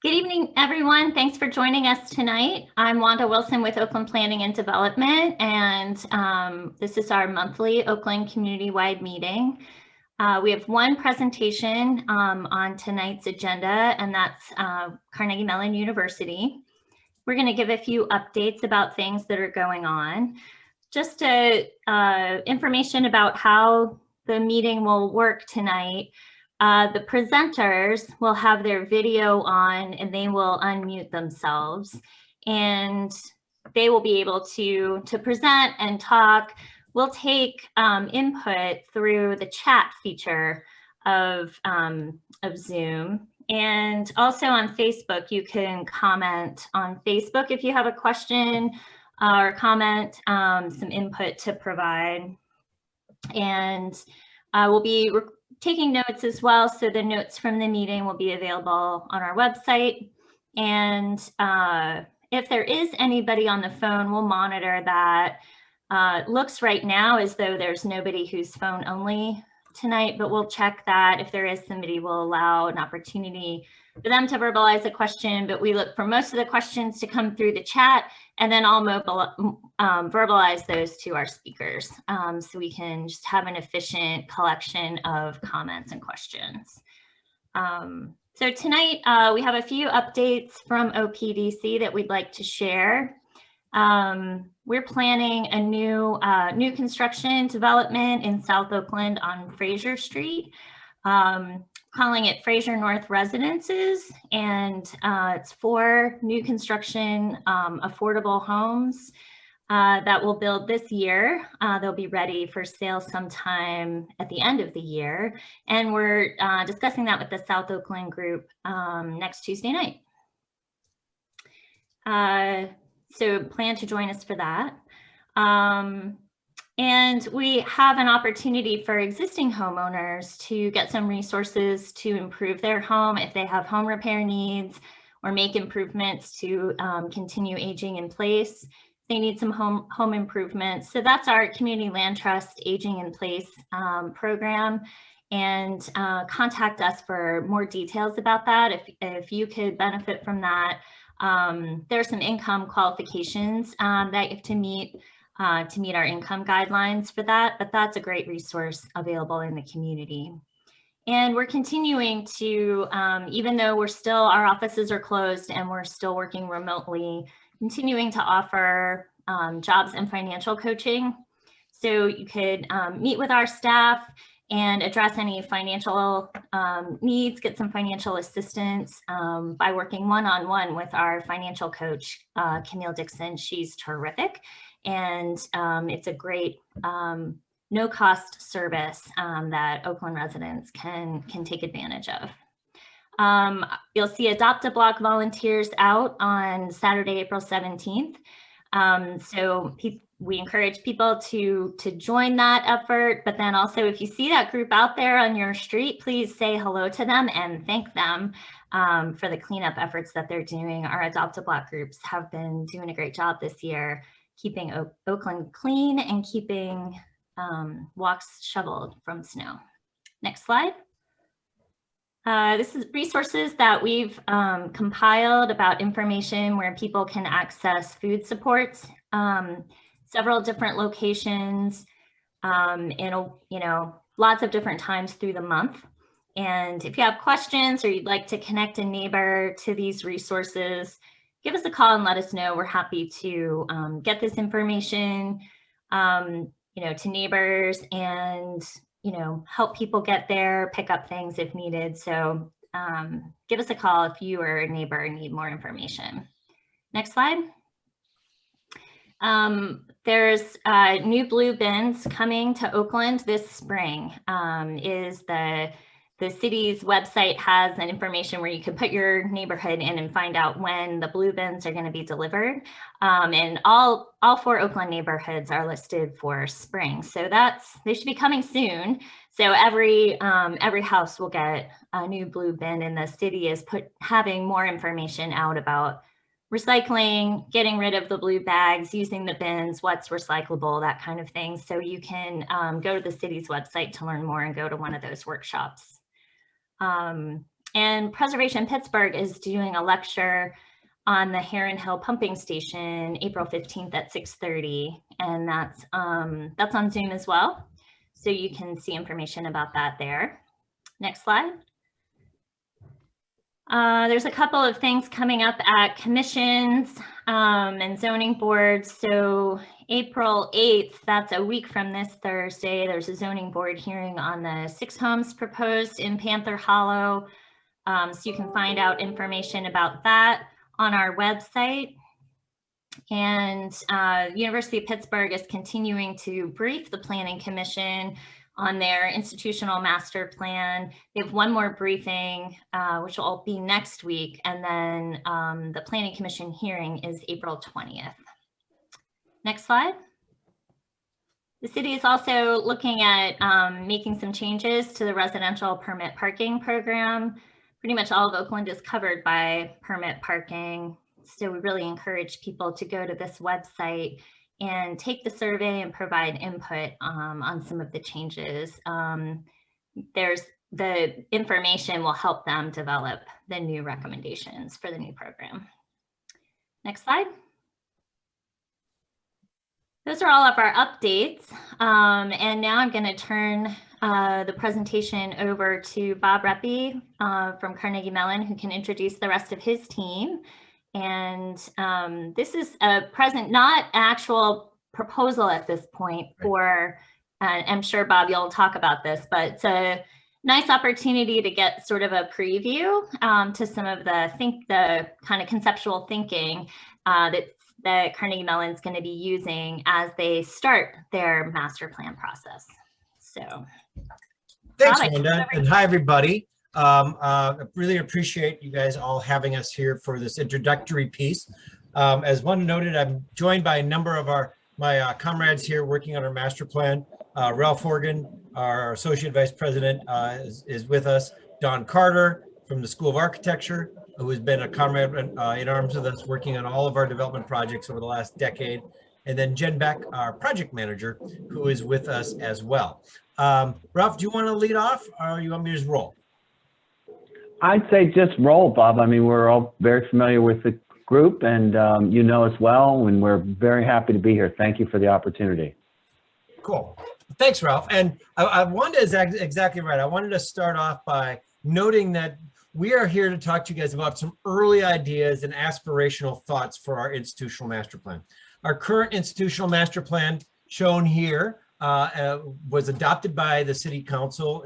Good evening, everyone. Thanks for joining us tonight. I'm Wanda Wilson with Oakland Planning and Development, and this is our monthly Oakland Community-Wide meeting. We have one presentation on tonight's agenda, and that's Carnegie Mellon University. We're going to give a few updates about things that are going on. Just information about how the meeting will work tonight. The presenters will have their video on and they will unmute themselves, and they will be able to present and talk. We'll take input through the chat feature of Zoom, and also on Facebook. You can comment on Facebook if you have a question or comment, some input to provide. And we'll be taking notes as well, so the notes from the meeting will be available on our website. And if there is anybody on the phone, we'll monitor that. It looks right now as though there's nobody who's phone only tonight, but we'll check that. If there is somebody, we'll allow an opportunity for them to verbalize a question, but we look for most of the questions to come through the chat, and then I'll verbalize those to our speakers, so we can just have an efficient collection of comments and questions. So tonight we have a few updates from OPDC that we'd like to share. We're planning a new construction development in South Oakland on Fraser Street, calling it Fraser North Residences, and it's 4 new construction affordable homes that we'll build this year. They'll be ready for sale sometime at the end of the year, and we're discussing that with the South Oakland group next Tuesday night. So plan to join us for that. And we have an opportunity for existing homeowners to get some resources to improve their home if they have home repair needs or make improvements to continue aging in place. They need some home improvements. So that's our Community Land Trust Aging in Place program. And contact us for more details about that if you could benefit from that. There's some income qualifications that you have to meet our income guidelines for that, but that's a great resource available in the community. And we're continuing to, even though our offices are closed and we're still working remotely, continuing to offer jobs and financial coaching. So you could meet with our staff and address any financial needs, get some financial assistance by working one-on-one with our financial coach, Camille Dixon. She's terrific. And it's a great no-cost service that Oakland residents can take advantage of. You'll see Adopt a Block volunteers out on Saturday, April 17th. So we encourage people to join that effort, but then also if you see that group out there on your street, please say hello to them and thank them for the cleanup efforts that they're doing. Our Adopt a Block groups have been doing a great job this year, keeping Oakland clean and keeping walks shoveled from snow. Next slide. This is resources that we've compiled about information where people can access food supports. Several different locations in lots of different times through the month. And if you have questions or you'd like to connect a neighbor to these resources, give us a call and let us know. We're happy to get this information to neighbors and help people get there, pick up things if needed. So give us a call if you or a neighbor need more information. Next slide. There's new blue bins coming to Oakland this spring. The city's website has an information where you can put your neighborhood in and find out when the blue bins are going to be delivered. And all 4 Oakland neighborhoods are listed for spring. So they should be coming soon. So every house will get a new blue bin, and the city is having more information out about recycling, getting rid of the blue bags, using the bins, what's recyclable, that kind of thing. So you can go to the city's website to learn more and go to one of those workshops. And Preservation Pittsburgh is doing a lecture on the Heron Hill Pumping Station, April 15th at 6:30. And that's on Zoom as well. So you can see information about that there. Next slide. There's a couple of things coming up at commissions and zoning boards. So April 8th, that's a week from this Thursday, there's a zoning board hearing on the 6 homes proposed in Panther Hollow. So you can find out information about that on our website. And University of Pittsburgh is continuing to brief the Planning Commission on their institutional master plan. They have one more briefing, which will be next week. And then the Planning Commission hearing is April 20th. Next slide. The city is also looking at making some changes to the residential permit parking program. Pretty much all of Oakland is covered by permit parking. So we really encourage people to go to this website and take the survey and provide input on some of the changes. The information will help them develop the new recommendations for the new program. Next slide. Those are all of our updates. And now I'm going to turn the presentation over to Bob Reppy from Carnegie Mellon, who can introduce the rest of his team. And this is a not actual proposal at this point for, I'm sure Bob, you'll talk about this, but it's a nice opportunity to get sort of a preview to some of the kind of conceptual thinking that Carnegie Mellon is going to be using as they start their master plan process. So, thanks, Linda, and hi everybody. I really appreciate you guys all having us here for this introductory piece. As one noted, I'm joined by a number of my comrades here working on our master plan. Ralph Horgan, our Associate Vice President, is with us. Don Carter from the School of Architecture, who has been a comrade in arms with us working on all of our development projects over the last decade. And then Jen Beck, our project manager, who is with us as well. Ralph, do you want to lead off or you want me to just roll? I'd say just roll, Bob. I mean, we're all very familiar with the group and you know us well, and we're very happy to be here. Thank you for the opportunity. Cool. Thanks, Ralph. And I wanted to, exactly right. I wanted to start off by noting that we are here to talk to you guys about some early ideas and aspirational thoughts for our institutional master plan. Our current institutional master plan, shown here, was adopted by the City Council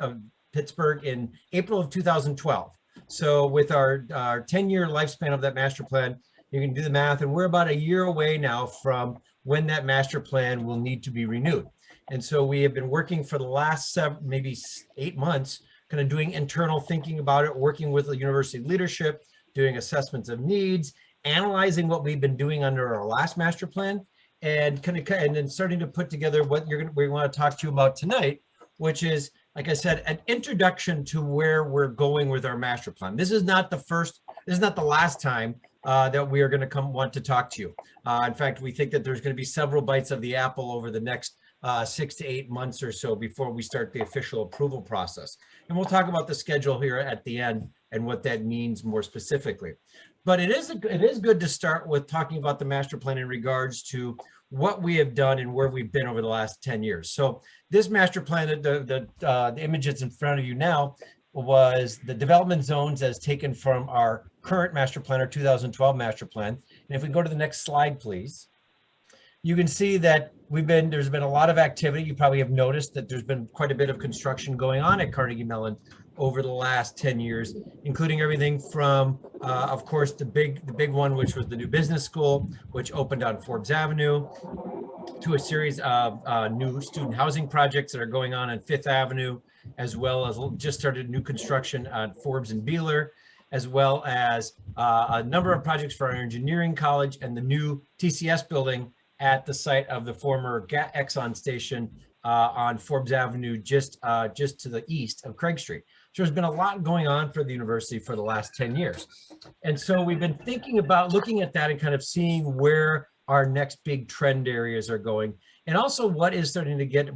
of Pittsburgh in April of 2012. So with our 10-year lifespan of that master plan, you can do the math, and we're about a year away now from when that master plan will need to be renewed. And so we have been working for the last maybe 8 months, kind of doing internal thinking about it, working with the university leadership, doing assessments of needs, analyzing what we've been doing under our last master plan, and then starting to put together what we want to talk to you about tonight, which is, like I said, an introduction to where we're going with our master plan. This is not the last time that we are going to want to talk to you. In fact, we think that there's going to be several bites of the apple over the next 6 to 8 months or so before we start the official approval process. And we'll talk about the schedule here at the end and what that means more specifically. But it is good to start with talking about the master plan in regards to what we have done and where we've been over the last 10 years. So this master plan, the image that's in front of you now, was the development zones as taken from our current master plan, our 2012 master plan. And if we go to the next slide, please, you can see that there's been a lot of activity. You probably have noticed that there's been quite a bit of construction going on at Carnegie Mellon over the last 10 years, including everything from, of course, the big one, which was the new business school, which opened on Forbes Avenue, to a series of new student housing projects that are going on Fifth Avenue, as well as just started new construction on Forbes and Beeler, as well as a number of projects for our engineering college and the new TCS building at the site of the former Exxon station on Forbes Avenue, just to the east of Craig Street. So there's been a lot going on for the university for the last 10 years. And so we've been thinking about looking at that and kind of seeing where our next big trend areas are going, and also what is starting to get,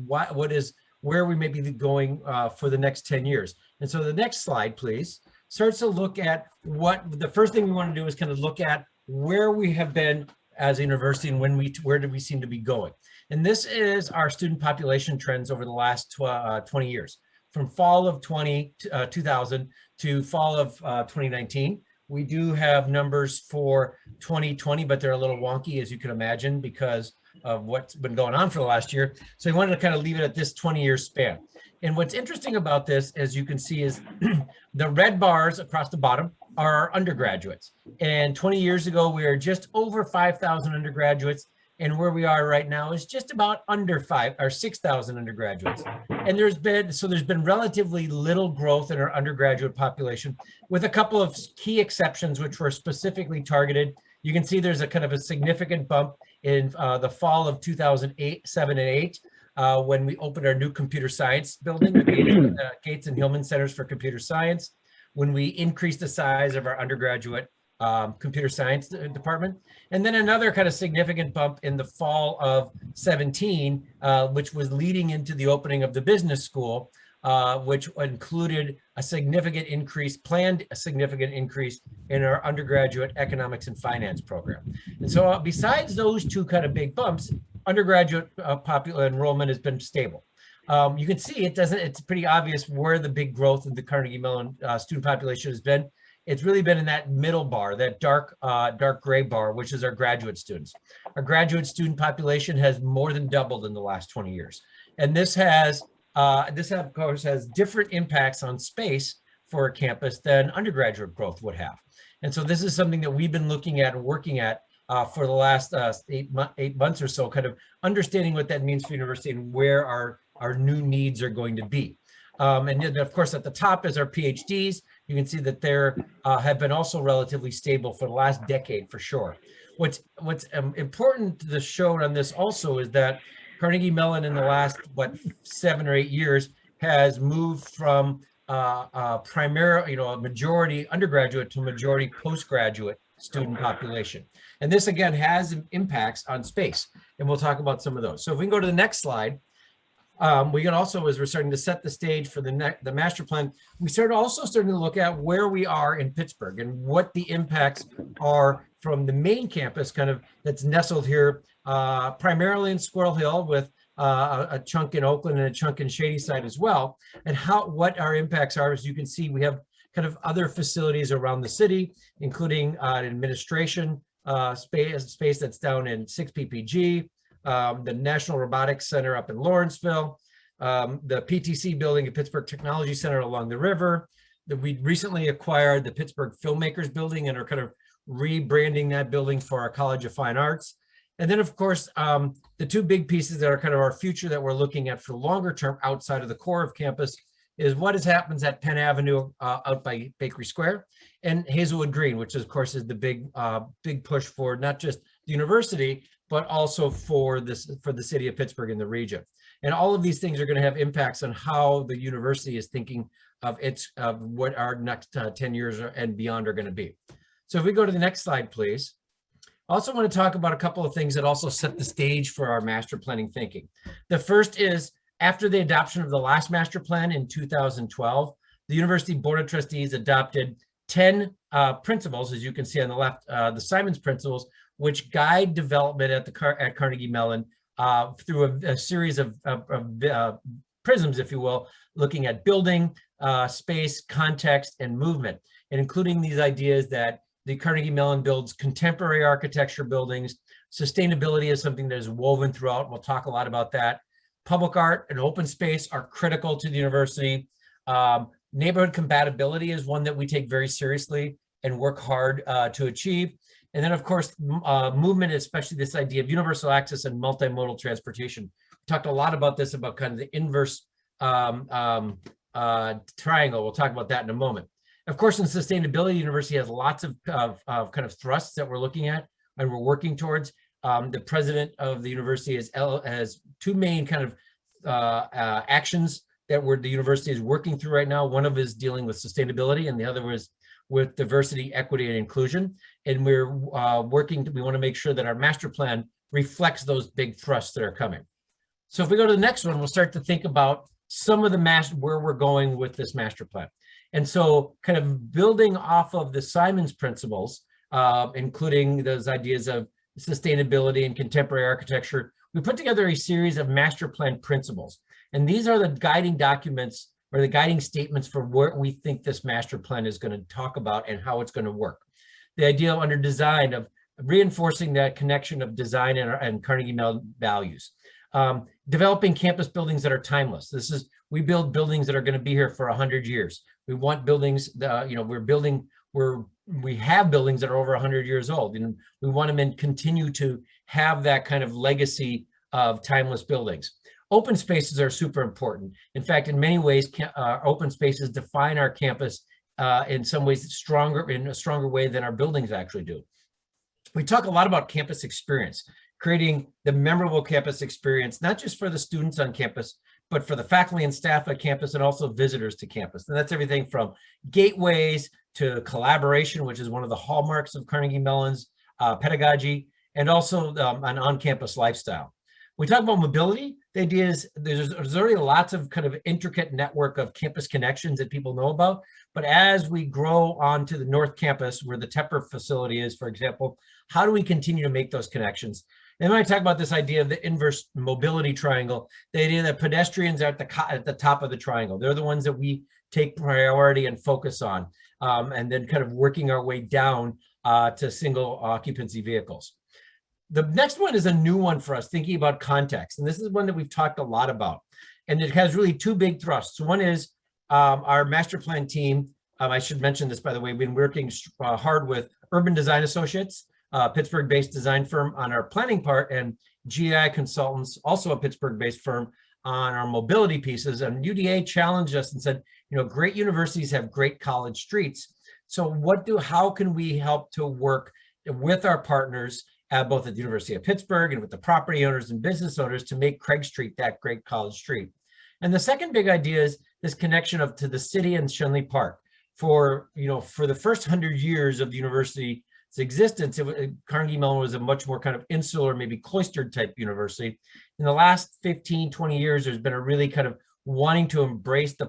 where we may be going for the next 10 years. And so the next slide, please, starts to look at what the first thing we want to do is kind of look at where we have been as a university and where do we seem to be going. And this is our student population trends over the last 20 years, from fall of 2000 to fall of 2019. We do have numbers for 2020, but they're a little wonky, as you can imagine, because of what's been going on for the last year. So we wanted to kind of leave it at this 20-year span. And what's interesting about this, as you can see, is the red bars across the bottom are undergraduates. And 20 years ago, we were just over 5,000 undergraduates. And where we are right now is just about under 6,000 undergraduates. And there's been relatively little growth in our undergraduate population, with a couple of key exceptions, which were specifically targeted. You can see there's a kind of a significant bump in the fall of 2008, 7, and 8, when we opened our new computer science building, the Gates and Hillman Centers for Computer Science, when we increased the size of our undergraduate computer science department. And then another kind of significant bump in the fall of 17, which was leading into the opening of the business school, which included a significant increase, planned a significant increase in our undergraduate economics and finance program. And so besides those two kind of big bumps, undergraduate popular enrollment has been stable. You can see it's pretty obvious where the big growth of the Carnegie Mellon student population has been. It's really been in that middle bar, that dark gray bar, which is our graduate students. Our graduate student population has more than doubled in the last 20 years. And this of course has different impacts on space for a campus than undergraduate growth would have. And so this is something that we've been looking at and working at for the last 8 months or so, kind of understanding what that means for university and where our new needs are going to be. And then of course at the top is our PhDs. You can see that there have been also relatively stable for the last decade for sure. What's important to show on this also is that Carnegie Mellon in the last, 7 or 8 years has moved from primarily, a majority undergraduate to a majority postgraduate student population. And this again has impacts on space. And we'll talk about some of those. So if we can go to the next slide, we can also, as we're starting to set the stage for the master plan, we starting to look at where we are in Pittsburgh and what the impacts are from the main campus that's nestled here, primarily in Squirrel Hill, with a chunk in Oakland and a chunk in Shadyside as well, and what our impacts are. As you can see, we have kind of other facilities around the city, including an administration space that's down in 6 PPG, the National Robotics Center up in Lawrenceville, the PTC building at Pittsburgh Technology Center along the river. We recently acquired the Pittsburgh Filmmakers Building and are kind of rebranding that building for our College of Fine Arts. And then of course, the two big pieces that are kind of our future that we're looking at for longer term outside of the core of campus is what happens at Penn Avenue out by Bakery Square, and Hazelwood Green, which of course is the big push for not just the university, but also for the city of Pittsburgh and the region. And all of these things are going to have impacts on how the university is thinking of what our next 10 years and beyond are going to be. So if we go to the next slide, please. I also want to talk about a couple of things that also set the stage for our master planning thinking. The first is, after the adoption of the last master plan in 2012, the University Board of Trustees adopted 10 principles, as you can see on the left, the Simons principles, which guide development at Carnegie Mellon through a series of prisms, if you will, looking at building, space, context, and movement, and including these ideas that the Carnegie Mellon builds contemporary architecture buildings. Sustainability is something that is woven throughout. We'll talk a lot about that. Public art and open space are critical to the university. Neighborhood compatibility is one that we take very seriously and work hard to achieve. And then of course, movement, especially this idea of universal access and multimodal transportation. We talked a lot about this, about kind of the inverse triangle. We'll talk about that in a moment. Of course, in sustainability, the university has lots of kind of thrusts that we're looking at and we're working towards. The president of the university has two main kind of actions that the university is working through right now. One of is dealing with sustainability, and the other was with diversity, equity, and inclusion. And we're we want to make sure that our master plan reflects those big thrusts that are coming. So if we go to the next one, we'll start to think about some of the where we're going with this master plan. And so kind of building off of the Simon's principles, including those ideas of sustainability and contemporary architecture, we put together a series of master plan principles. And these are the guiding documents or the guiding statements for what we think this master plan is going to talk about and how it's going to work. The idea under design of reinforcing that connection of design and Carnegie Mellon values. Developing campus buildings that are timeless. We build buildings that are going to be here for 100 years. We want buildings that, we have buildings that are over 100 years old, and we want them to continue to have that kind of legacy of timeless buildings. Open spaces are super important. In fact, in many ways, open spaces define our campus in some ways in a stronger way than our buildings actually do. We talk a lot about campus experience, creating the memorable campus experience, not just for the students on campus, but for the faculty and staff at campus and also visitors to campus. And that's everything from gateways to collaboration, which is one of the hallmarks of Carnegie Mellon's pedagogy, and also an on-campus lifestyle. We talk about mobility. The idea is there's already lots of kind of intricate network of campus connections that people know about. But as we grow onto the North Campus, where the Tepper facility is, for example, how do we continue to make those connections? And when I talk about this idea of the inverse mobility triangle, the idea that pedestrians are at the top of the triangle. They're the ones that we take priority and focus on, and then kind of working our way down to single occupancy vehicles. The next one is a new one for us, thinking about context. And this is one that we've talked a lot about. And it has really two big thrusts. One is our master plan team. I should mention this, by the way, we've been working hard with Urban Design Associates, Pittsburgh-based design firm on our planning part, and GI Consultants, also a Pittsburgh-based firm, on our mobility pieces. And UDA challenged us and said, great universities have great college streets. So how can we help to work with our partners both at the University of Pittsburgh and with the property owners and business owners to make Craig Street that great college street? And the second big idea is this connection to the city and Schenley Park. For the first 100 years of the university's existence, Carnegie Mellon was a much more kind of insular, maybe cloistered type university. In the last 15, 20 years, there's been a really kind of wanting to embrace the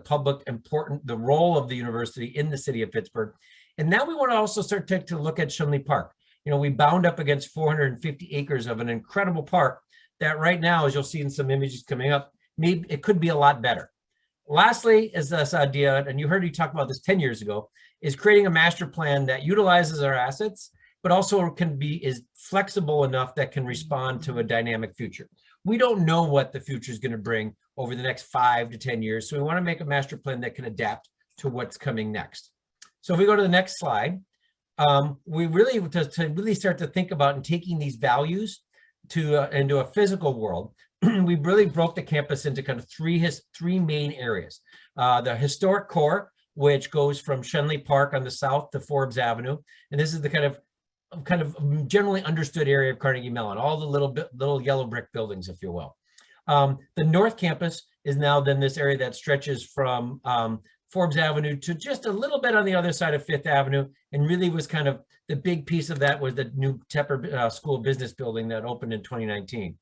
the role of the university in the city of Pittsburgh. And now we want to also start to look at Schenley Park. We bound up against 450 acres of an incredible park that right now, as you'll see in some images coming up, maybe it could be a lot better. Lastly is this idea, and you heard me talk about this 10 years ago, is creating a master plan that utilizes our assets, but also is flexible enough that can respond to a dynamic future. We don't know what the future is going to bring over the next 5 to 10 years. So we want to make a master plan that can adapt to what's coming next. So if we go to the next slide, we really, to really start to think about and taking these values into a physical world, we really broke the campus into kind of three main areas. The historic core, which goes from Schenley Park on the south to Forbes Avenue. And this is the kind of generally understood area of Carnegie Mellon, all the little yellow brick buildings, if you will. The North Campus is now then this area that stretches from Forbes Avenue to just a little bit on the other side of Fifth Avenue, and really was kind of the big piece of that was the new Tepper School of Business building that opened in 2019.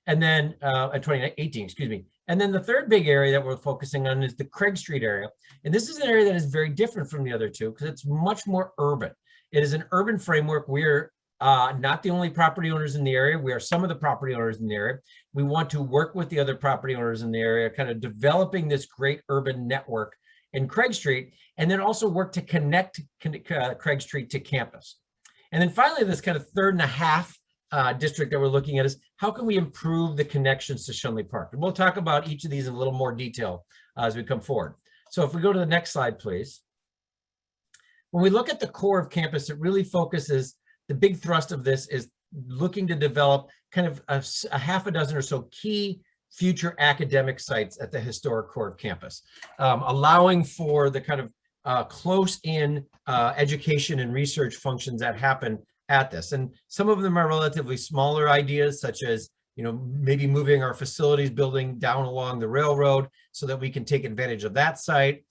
And then 2018, excuse me. And then the third big area that we're focusing on is the Craig Street area. And this is an area that is very different from the other two because it's much more urban. It is an urban framework. We're not the only property owners in the area. We are some of the property owners in the area. We want to work with the other property owners in the area, kind of developing this great urban network in Craig Street, and then also work to connect Craig Street to campus. And then finally, this kind of third and a half district that we're looking at is how can we improve the connections to Schenley Park? And we'll talk about each of these in a little more detail as we come forward. So if we go to the next slide, please. When we look at the core of campus, it really focuses, the big thrust of this is looking to develop kind of a half a dozen or so key future academic sites at the historic core of campus, allowing for the kind of close-in education and research functions that happen at this. And some of them are relatively smaller ideas, such as maybe moving our facilities building down along the railroad so that we can take advantage of that site,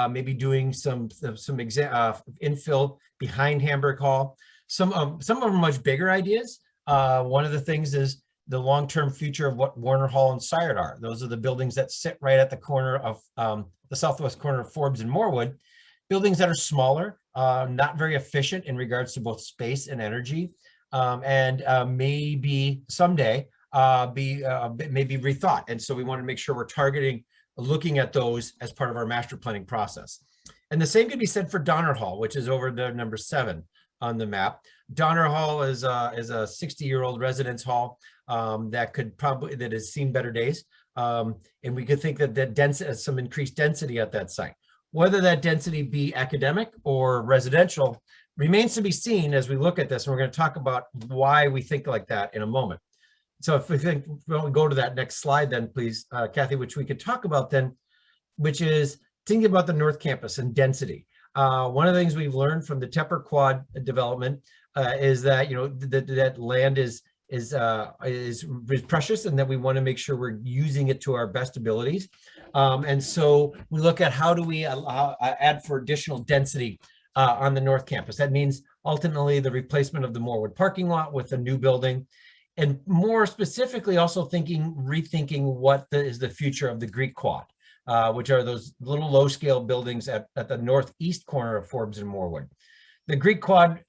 maybe doing some infill behind Hamburg Hall. Some of them are much bigger ideas. One of the things is the long-term future of what Warner Hall and Sire are. Those are the buildings that sit right at the corner of the southwest corner of Forbes and Morewood. Buildings that are smaller, not very efficient in regards to both space and energy, and maybe someday be maybe rethought. And so we want to make sure we're targeting, looking at those as part of our master planning process. And the same can be said for Donner Hall, which is over the number 7 on the map. Donner Hall is a 60-year-old residence hall that has seen better days. And we could think that some increased density at that site. Whether that density be academic or residential remains to be seen as we look at this. And we're going to talk about why we think like that in a moment. So if we think, well, we go to that next slide then, please, Kathy, which we could talk about then, which is thinking about the North Campus and density. One of the things we've learned from the Tepper Quad development is that, you know, that land is precious, and that we want to make sure we're using it to our best abilities. And so we look at how do we add for additional density on the North Campus. That means ultimately the replacement of the Morewood parking lot with a new building, and more specifically also rethinking what is the future of the Greek Quad, which are those little low-scale buildings at the northeast corner of Forbes and Morewood. The Greek Quad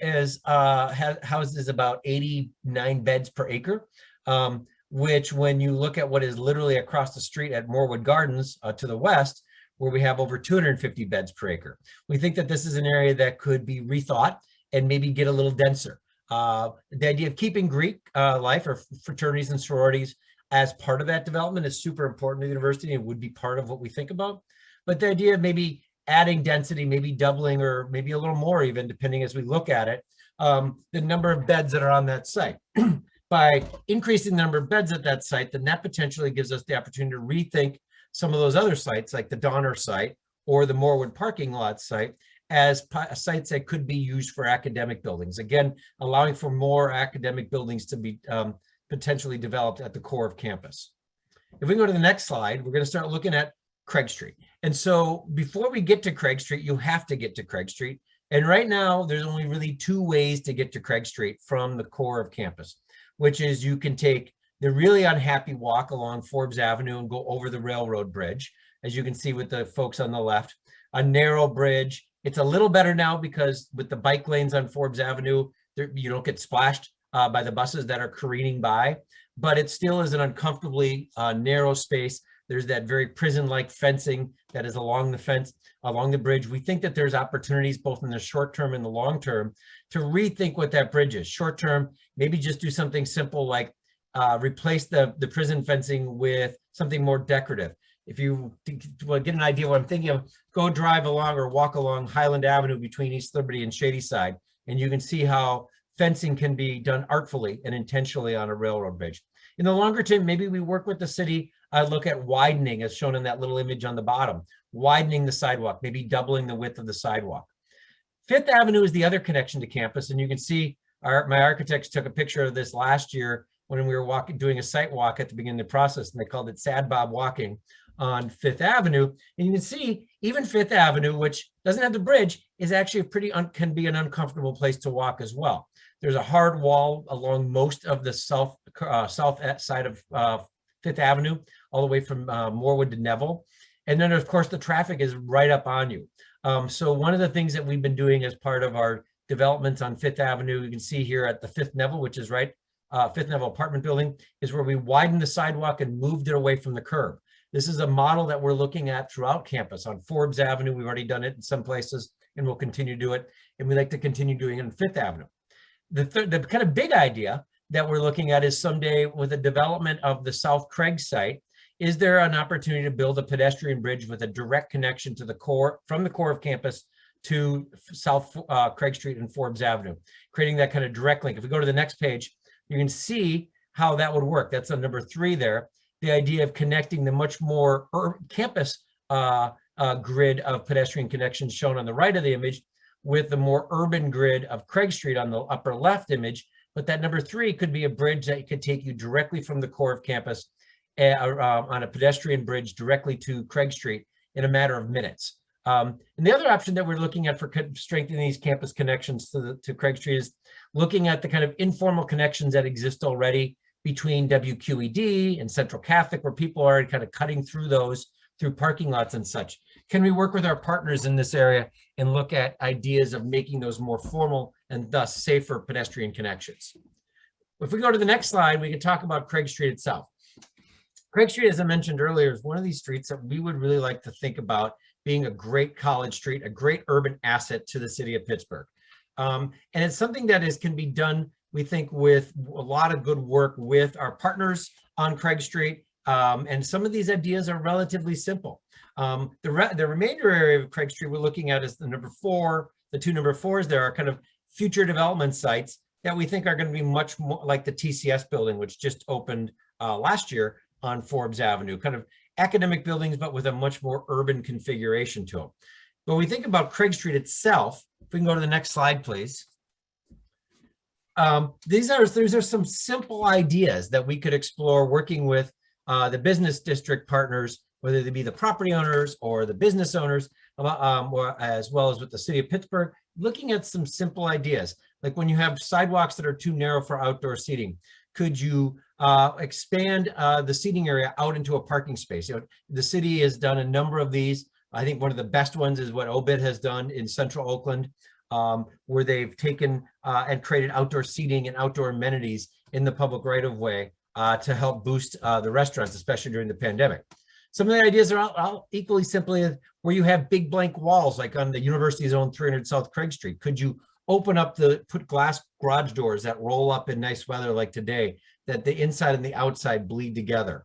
houses about 89 beds per acre, which when you look at what is literally across the street at Morewood Gardens to the west, where we have over 250 beds per acre. We think that this is an area that could be rethought and maybe get a little denser. The idea of keeping Greek life or fraternities and sororities as part of that development is super important to the university and would be part of what we think about. But the idea of maybe adding density, maybe doubling or maybe a little more even, depending as we look at it, the number of beds that are on that site. By increasing the number of beds at that site, then that potentially gives us the opportunity to rethink some of those other sites, like the Donner site or the Morewood parking lot site, as sites that could be used for academic buildings. Again, allowing for more academic buildings to be potentially developed at the core of campus. If we go to the next slide, we're going to start looking at Craig Street. And so before we get to Craig Street, you have to get to Craig Street. And right now, there's only really 2 ways to get to Craig Street from the core of campus, which is you can take the really unhappy walk along Forbes Avenue and go over the railroad bridge, as you can see with the folks on the left, a narrow bridge. It's a little better now because with the bike lanes on Forbes Avenue, you don't get splashed by the buses that are careening by, but it still is an uncomfortably narrow space. There's that very prison-like fencing that is along the bridge. We think that there's opportunities both in the short term and the long term to rethink what that bridge is. Short term, maybe just do something simple like replace the prison fencing with something more decorative. If you get an idea what I'm thinking of, go drive along or walk along Highland Avenue between East Liberty and Shadyside, and you can see how fencing can be done artfully and intentionally on a railroad bridge. In the longer term, maybe we work with the city, look at widening, as shown in that little image on the bottom, widening the sidewalk, maybe doubling the width of the sidewalk. Fifth Avenue is the other connection to campus, and you can see my architects took a picture of this last year when we were doing a site walk at the beginning of the process, and they called it Sad Bob Walking on Fifth Avenue. And you can see even Fifth Avenue, which doesn't have the bridge, is actually can be an uncomfortable place to walk as well. There's a hard wall along most of the south side of Fifth Avenue, all the way from Morewood to Neville. And then of course the traffic is right up on you. So one of the things that we've been doing as part of our developments on Fifth Avenue, you can see here at the Fifth Neville, which is right, Fifth Neville apartment building, is where we widened the sidewalk and moved it away from the curb. This is a model that we're looking at throughout campus. On Forbes Avenue, we've already done it in some places, and we'll continue to do it. And we like to continue doing it on Fifth Avenue. The kind of big idea that we're looking at is someday with the development of the South Craig site, is there an opportunity to build a pedestrian bridge with a direct connection to the core, from the core of campus to South Craig Street and Forbes Avenue, creating that kind of direct link. If we go to the next page, you can see how that would work. That's on number 3 there. The idea of connecting the much more campus grid of pedestrian connections shown on the right of the image with the more urban grid of Craig Street on the upper left image. But that number 3 could be a bridge that could take you directly from the core of campus on a pedestrian bridge directly to Craig Street in a matter of minutes. And the other option that we're looking at for strengthening these campus connections to Craig Street is looking at the kind of informal connections that exist already between WQED and Central Catholic, where people are kind of cutting through those through parking lots and such. Can we work with our partners in this area and look at ideas of making those more formal and thus safer pedestrian connections? If we go to the next slide, we can talk about Craig Street itself. Craig Street, as I mentioned earlier, is one of these streets that we would really like to think about being a great college street, a great urban asset to the city of Pittsburgh. And it's something that can be done, we think, with a lot of good work with our partners on Craig Street. And some of these ideas are relatively simple. The remainder area of Craig Street we're looking at is the number 4, the 2 number 4s there are kind of future development sites that we think are going to be much more like the TCS building, which just opened last year on Forbes Avenue, kind of academic buildings, but with a much more urban configuration to them. But when we think about Craig Street itself, if we can go to the next slide, please. These are some simple ideas that we could explore working with the business district partners, whether they be the property owners or the business owners, or as well as with the city of Pittsburgh, looking at some simple ideas. Like when you have sidewalks that are too narrow for outdoor seating, could you expand the seating area out into a parking space? You know, the city has done a number of these. I think one of the best ones is what OBIT has done in central Oakland, where they've taken and created outdoor seating and outdoor amenities in the public right-of-way to help boost the restaurants, especially during the pandemic. Some of the ideas are equally simply where you have big blank walls, like on the university's own 300 South Craig Street. Could you open up put glass garage doors that roll up in nice weather like today, that the inside and the outside bleed together?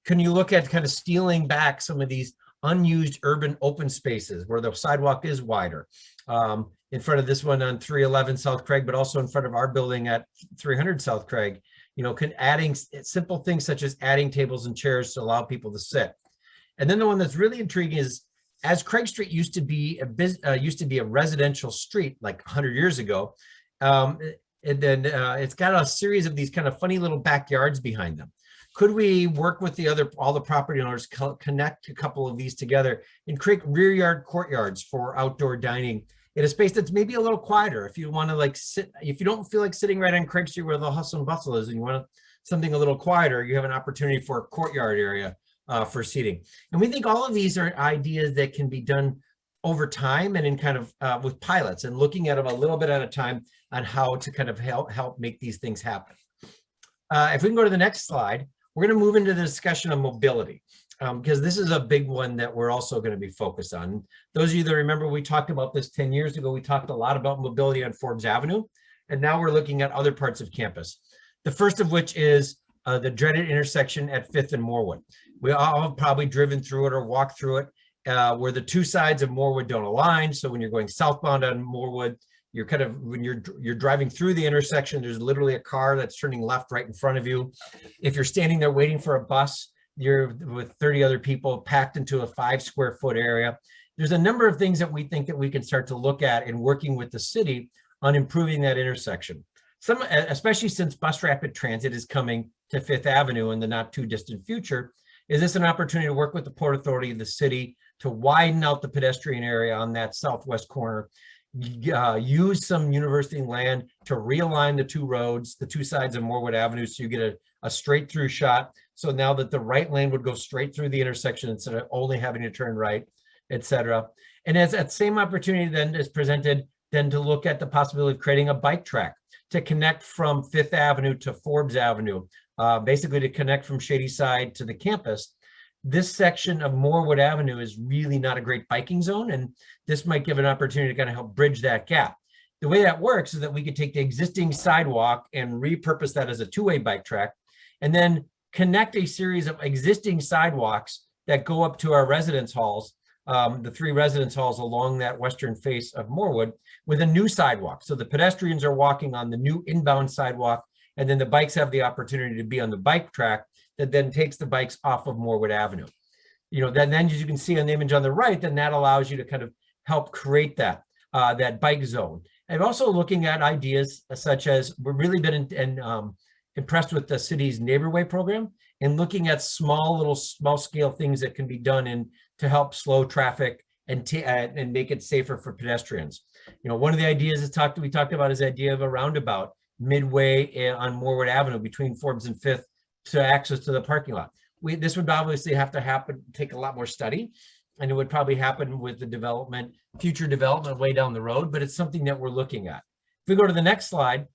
Can you look at kind of stealing back some of these unused urban open spaces where the sidewalk is wider? In front of this one on 311 South Craig, but also in front of our building at 300 South Craig, you know, adding simple things such as adding tables and chairs to allow people to sit. And then the one that's really intriguing is, as Craig Street used to be a residential street like 100 years ago, and then it's got a series of these kind of funny little backyards behind them. Could we work with all the property owners, connect a couple of these together and create rear yard courtyards for outdoor dining in a space that's maybe a little quieter? If you want to like sit, if you don't feel like sitting right on Craig Street where the hustle and bustle is, and you want something a little quieter, you have an opportunity for a courtyard area for seating. And we think all of these are ideas that can be done over time and in kind of with pilots and looking at them a little bit at a time on how to kind of help make these things happen. If we can go to the next slide, we're going to move into the discussion of mobility, because this is a big one that we're also going to be focused on. Those of you that remember, we talked about this 10 years ago. We talked a lot about mobility on Forbes Avenue, and now we're looking at other parts of campus. The first of which is the dreaded intersection at 5th and Morewood. We all have probably driven through it or walked through it, where the two sides of Morewood don't align. So when you're going southbound on Morewood, you're kind of, when you're driving through the intersection, there's literally a car that's turning left right in front of you. If you're standing there waiting for a bus, you're with 30 other people packed into a 5 square foot area. There's a number of things that we think that we can start to look at in working with the city on improving that intersection. Especially since bus rapid transit is coming to 5th Avenue in the not too distant future, is this an opportunity to work with the Port Authority of the city to widen out the pedestrian area on that southwest corner, use some university land to realign the two roads, the two sides of Morewood Avenue, so you get a straight through shot. So now that the right lane would go straight through the intersection instead of only having to turn right, etc. And as that same opportunity then is presented, then to look at the possibility of creating a bike track to connect from 5th Avenue to Forbes Avenue, basically to connect from Shady Side to the campus. This section of Morewood Avenue is really not a great biking zone, and this might give an opportunity to kind of help bridge that gap. The way that works is that we could take the existing sidewalk and repurpose that as a two-way bike track, and then connect a series of existing sidewalks that go up to our residence halls, the 3 residence halls along that western face of Morewood, with a new sidewalk. So the pedestrians are walking on the new inbound sidewalk, and then the bikes have the opportunity to be on the bike track that then takes the bikes off of Morewood Avenue. You know, then as you can see on the image on the right, then that allows you to kind of help create that bike zone. And also looking at ideas such as, we've really been impressed with the city's Neighborway program, and looking at small scale things that can be done to help slow traffic and make it safer for pedestrians. You know, one of the ideas we talked about is the idea of a roundabout midway on Moorwood Avenue between Forbes and 5th to access to the parking lot. This would obviously have to take a lot more study, and it would probably happen with the future development way down the road, but it's something that we're looking at. If we go to the next slide,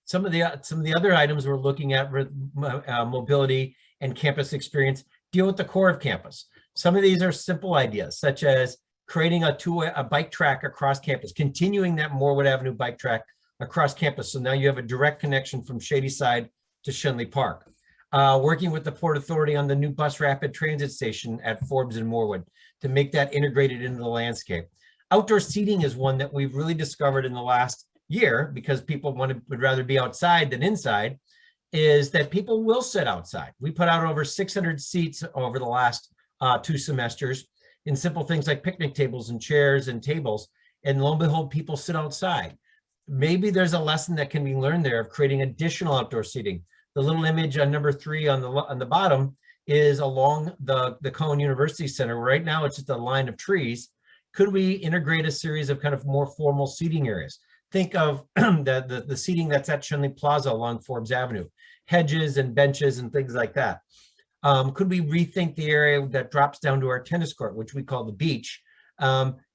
some of the other items we're looking at with mobility and campus experience deal with the core of campus. Some of these are simple ideas, such as creating a bike track across campus, continuing that Moorwood Avenue bike track across campus. So now you have a direct connection from Shadyside to Schenley Park. Working with the Port Authority on the new bus rapid transit station at Forbes and Moorwood to make that integrated into the landscape. Outdoor seating is one that we've really discovered in the last year, because people would rather be outside than inside, is that people will sit outside. We put out over 600 seats over the last 2 semesters in simple things like picnic tables and chairs and tables, and lo and behold, people sit outside. Maybe there's a lesson that can be learned there of creating additional outdoor seating. The little image on number 3 on the bottom is along the Cohen University Center. Right now, it's just a line of trees. Could we integrate a series of kind of more formal seating areas? Think of the seating that's at Schenley Plaza along Forbes Avenue, hedges and benches and things like that. Could we rethink the area that drops down to our tennis court, which we call the beach,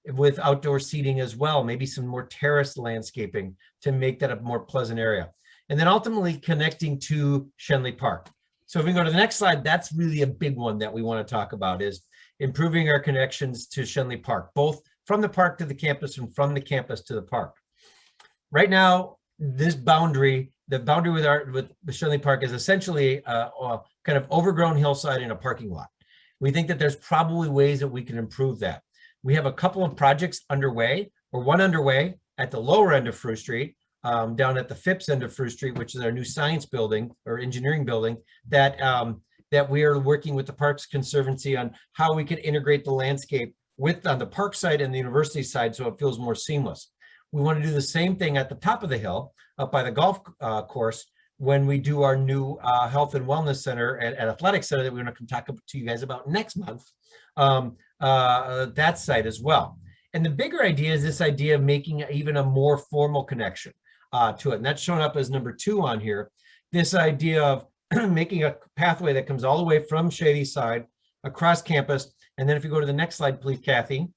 with outdoor seating as well, maybe some more terrace landscaping to make that a more pleasant area. And then ultimately connecting to Schenley Park. So if we go to the next slide, that's really a big one that we want to talk about, is improving our connections to Schenley Park, both from the park to the campus and from the campus to the park. Right now, this boundary, the boundary with Schenley Park is essentially a kind of overgrown hillside in a parking lot. We think that there's probably ways that we can improve that. We have a couple of projects underway, or one underway at the lower end of Fruit Street, down at the Phipps end of Fruit Street, which is our new science building or engineering building, that we are working with the Parks Conservancy on how we could integrate the landscape on the park side and the university side so it feels more seamless. We want to do the same thing at the top of the hill, up by the golf course, when we do our new health and wellness center at Athletic Center that we're going to come talk to you guys about next month, that site as well. And the bigger idea is this idea of making even a more formal connection to it. And that's shown up as number 2 on here. This idea of making a pathway that comes all the way from Shadyside across campus. And then if you go to the next slide, please, Kathy,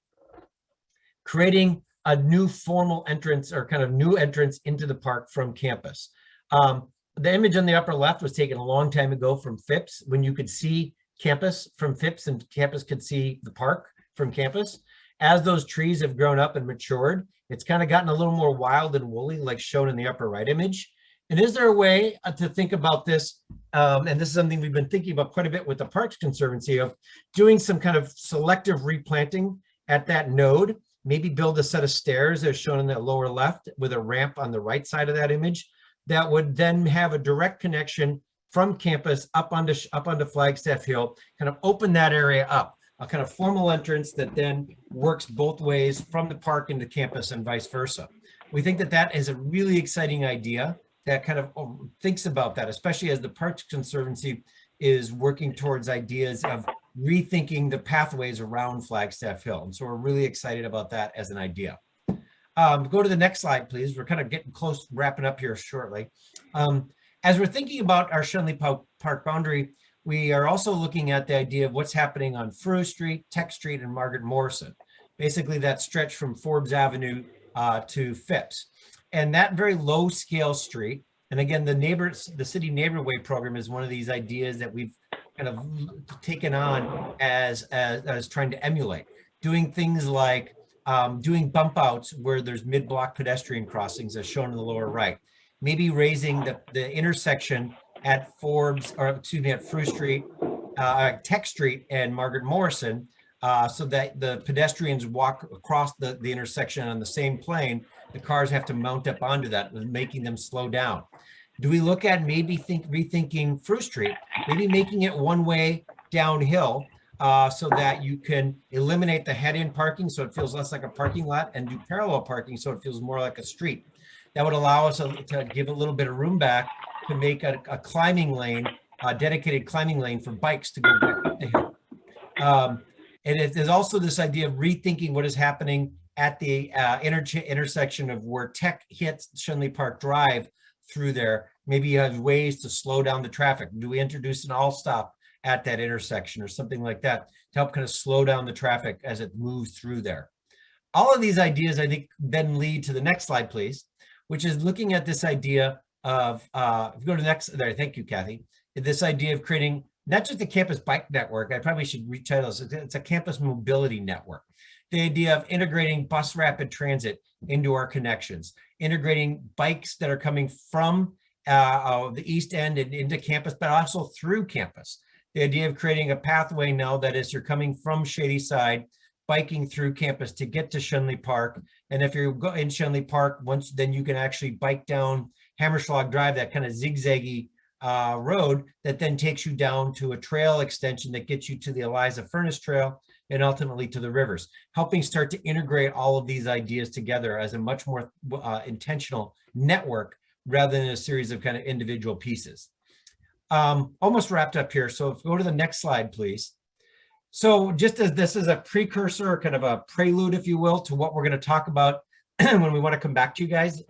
creating a new formal entrance or kind of new entrance into the park from campus. The image on the upper left was taken a long time ago from Phipps, when you could see campus from Phipps and campus could see the park from campus. As those trees have grown up and matured, it's kind of gotten a little more wild and woolly, like shown in the upper right image. And is there a way to think about this? And this is something we've been thinking about quite a bit with the Parks Conservancy, of doing some kind of selective replanting at that node, maybe build a set of stairs as shown in that lower left with a ramp on the right side of that image that would then have a direct connection from campus up onto Flagstaff Hill, kind of open that area up, a kind of formal entrance that then works both ways from the park into campus and vice versa. We think that that is a really exciting idea that kind of thinks about that, especially as the Parks Conservancy is working towards ideas of rethinking the pathways around Flagstaff Hill. And so we're really excited about that as an idea. Go to the next slide, please. We're kind of getting close, wrapping up here shortly. As we're thinking about our Schenley Park boundary, we are also looking at the idea of what's happening on Fruit Street, Tech Street, and Margaret Morrison. Basically that stretch from Forbes Avenue to Phipps. And that very low scale street, and again, the City Neighborway program is one of these ideas that we've kind of taken on as trying to emulate, doing things like doing bump outs where there's mid-block pedestrian crossings as shown in the lower right, maybe raising the intersection at Forbes, or excuse me, at Fruit Street, Tech Street and Margaret Morrison, so that the pedestrians walk across the intersection on the same plane. The cars have to mount up onto that, making them slow down. Do we look at maybe rethinking Fruit Street, maybe making it one way downhill so that you can eliminate the head-in parking so it feels less like a parking lot, and do parallel parking so it feels more like a street? That would allow us to give a little bit of room back to make a climbing lane, a dedicated climbing lane for bikes to go back up the hill. And there's also this idea of rethinking what is happening at the intersection of where Tech hits Schenley Park Drive through there. Maybe you have ways to slow down the traffic. Do we introduce an all stop at that intersection or something like that to help kind of slow down the traffic as it moves through there? All of these ideas, I think, then lead to the next slide, please, which is looking at this idea of, if you go to the next, there, thank you, Kathy, this idea of creating not just a campus bike network, I probably should retitle this, it's a campus mobility network. The idea of integrating bus rapid transit into our connections, integrating bikes that are coming from the East End and into campus, but also through campus. The idea of creating a pathway now that is you're coming from Shady Side, biking through campus to get to Schenley Park. And if you're in Schenley Park, then you can actually bike down Hammerschlag Drive, that kind of zigzaggy road that then takes you down to a trail extension that gets you to the Eliza Furnace Trail and ultimately to the rivers, helping start to integrate all of these ideas together as a much more intentional network rather than a series of kind of individual pieces. Almost wrapped up here. So if we go to the next slide, please. So just as this is a precursor, kind of a prelude, if you will, to what we're going to talk about when we want to come back to you guys,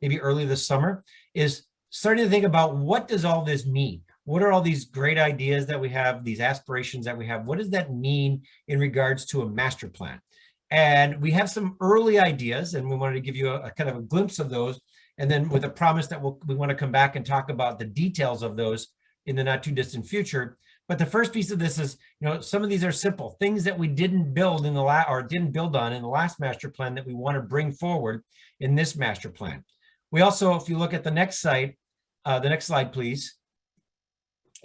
maybe early this summer, is starting to think about what does all this mean? What are all these great ideas that we have, these aspirations that we have? What does that mean in regards to a master plan? And we have some early ideas, and we wanted to give you a kind of a glimpse of those. And then with a promise that we want to come back and talk about the details of those in the not too distant future. But the first piece of this is, some of these are simple things that we didn't build in the didn't build on in the last master plan that we want to bring forward in this master plan. We also, if you look at the next slide, please,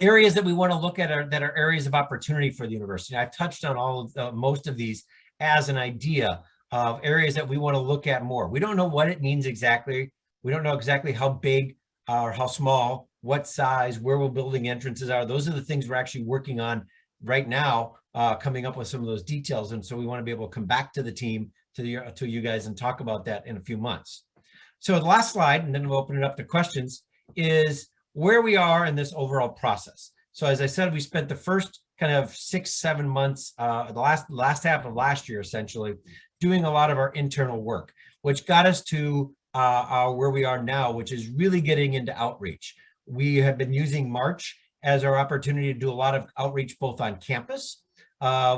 areas that we want to look at that are areas of opportunity for the university. I've touched on all of most of these as an idea of areas that we want to look at more. We don't know what it means exactly. We don't know exactly how big or how small, what size, where we're building entrances are. Those are the things we're actually working on right now, coming up with some of those details. And so we want to be able to come back to the team, to you guys, and talk about that in a few months. So the last slide, and then we'll open it up to questions, is where we are in this overall process. So as I said, we spent the first kind of 6-7 months, the last half of last year, essentially, doing a lot of our internal work, which got us to where we are now, which is really getting into outreach. We have been using March as our opportunity to do a lot of outreach, both on campus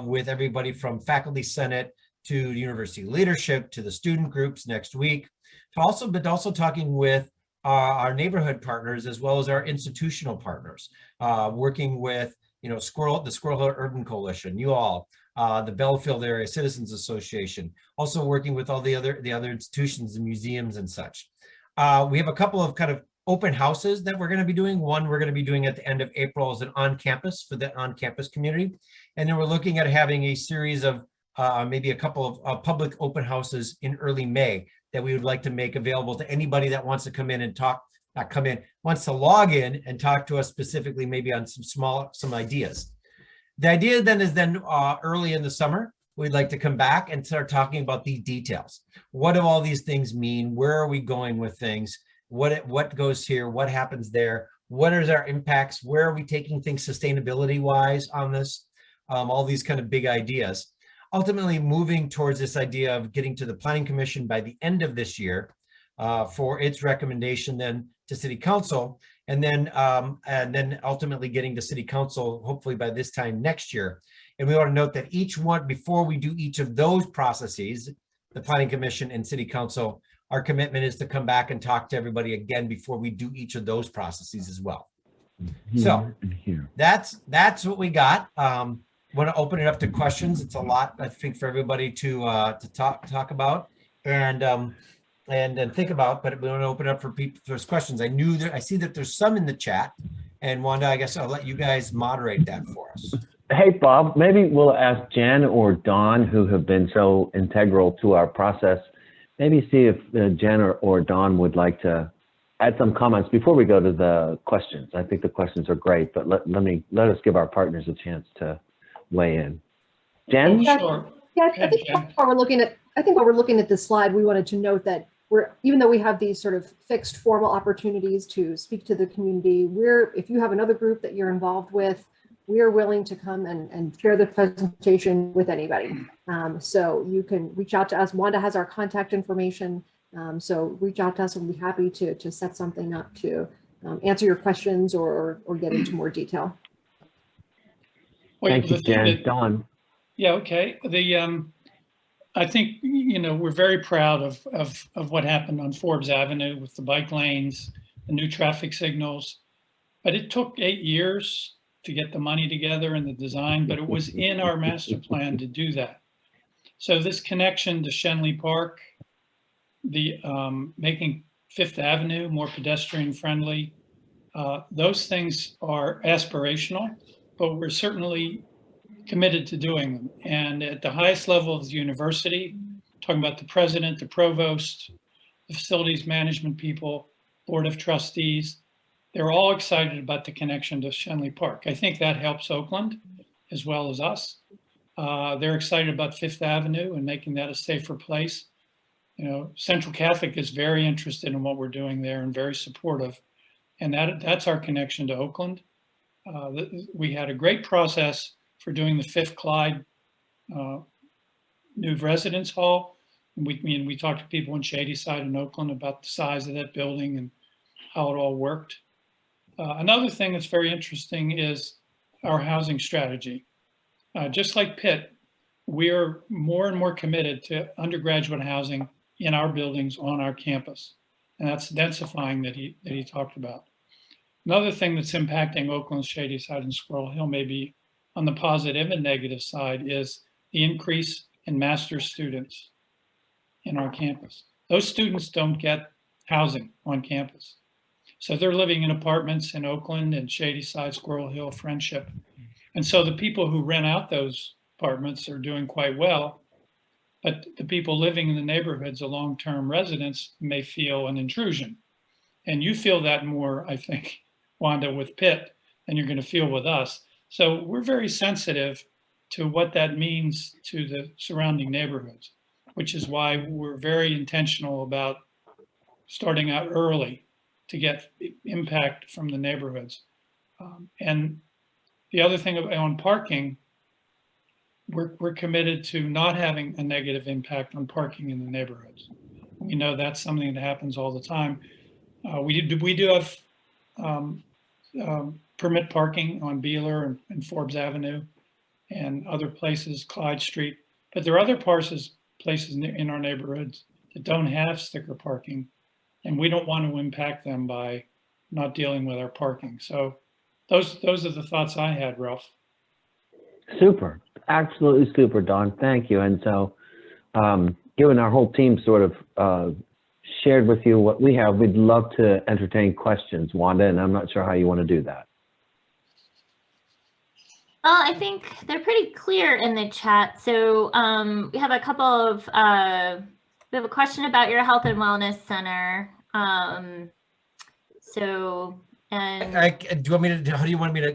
with everybody from faculty senate to university leadership to the student groups next week, but also talking with our neighborhood partners as well as our institutional partners, working with the Squirrel Hill Urban Coalition, you all, the Belfield Area Citizens Association, also working with all the other institutions and museums and such. We have a couple of kind of open houses that we're going to be doing. One we're going to be doing at the end of April as an on-campus for the on-campus community. And then we're looking at having a series of maybe a couple of public open houses in early May that we would like to make available to anybody that wants to come in and wants to log in and talk to us specifically, maybe on some ideas. The idea then is early in the summer, we'd like to come back and start talking about the details. What do all these things mean? Where are we going with things? What goes here? What happens there? What are our impacts? Where are we taking things sustainability wise on this? All these kind of big ideas. Ultimately moving towards this idea of getting to the Planning Commission by the end of this year for its recommendation then to City Council, and then ultimately getting to City Council hopefully by this time next year. And we want to note that each one, before we do each of those processes, the Planning Commission and City Council, our commitment is to come back and talk to everybody again before we do each of those processes as well. So that's what we got. Want to open it up to questions. It's a lot, I think, for everybody to talk about and think about. But we want to open it up for people. There's questions. I see that there's some in the chat, and Wanda, I guess I'll let you guys moderate that for us. Hey, Bob, maybe we'll ask Jen or Dawn, who have been so integral to our process. Maybe see if Jen or Dawn would like to add some comments before we go to the questions. I think the questions are great, but let us give our partners a chance to weigh in. Jen? Sure. Yeah, I think while we're looking at this slide, we wanted to note that even though we have these sort of fixed formal opportunities to speak to the community, if you have another group that you're involved with, we are willing to come and share the presentation with anybody. So you can reach out to us. Wanda has our contact information. So reach out to us and we'll be happy to set something up to answer your questions or get into more detail. Well, Thank you, Jen. Don. Yeah, okay. I think, we're very proud of what happened on Forbes Avenue with the bike lanes, the new traffic signals. But it took 8 years to get the money together and the design, but it was in our master plan to do that. So this connection to Schenley Park, the making Fifth Avenue more pedestrian friendly, those things are aspirational, but we're certainly committed to doing them. And at the highest level of the university, talking about the president, the provost, the facilities management people, board of trustees, they're all excited about the connection to Schenley Park. I think that helps Oakland as well as us. They're excited about Fifth Avenue and making that a safer place. Central Catholic is very interested in what we're doing there and very supportive. And that's our connection to Oakland. We had a great process for doing the Fifth Clyde new residence hall. We talked to people in Shadyside and Oakland about the size of that building and how it all worked. Another thing that's very interesting is our housing strategy. Just like Pitt, we are more and more committed to undergraduate housing in our buildings on our campus. And that's densifying that he talked about. Another thing that's impacting Oakland, Shadyside, and Squirrel Hill, maybe on the positive and negative side, is the increase in master's students in our campus. Those students don't get housing on campus. So they're living in apartments in Oakland and Shadyside, Squirrel Hill, Friendship. And so the people who rent out those apartments are doing quite well, but the people living in the neighborhoods, the long-term residents, may feel an intrusion. And you feel that more, I think, Wanda, with Pitt than you're going to feel with us. So we're very sensitive to what that means to the surrounding neighborhoods, which is why we're very intentional about starting out early to get impact from the neighborhoods. And the other thing on parking, we're committed to not having a negative impact on parking in the neighborhoods. We know that's something that happens all the time. We do have permit parking on Beeler and Forbes Avenue and other places, Clyde Street. But there are other places in our neighborhoods that don't have sticker parking, and we don't want to impact them by not dealing with our parking. So those are the thoughts I had, Ralph. Super, absolutely super, Don. Thank you. And so, given our whole team sort of shared with you what we have, we'd love to entertain questions, Wanda, and I'm not sure how you want to do that. Well, I think they're pretty clear in the chat. So we have a couple of, we have a question about your health and wellness center. Do you want me to,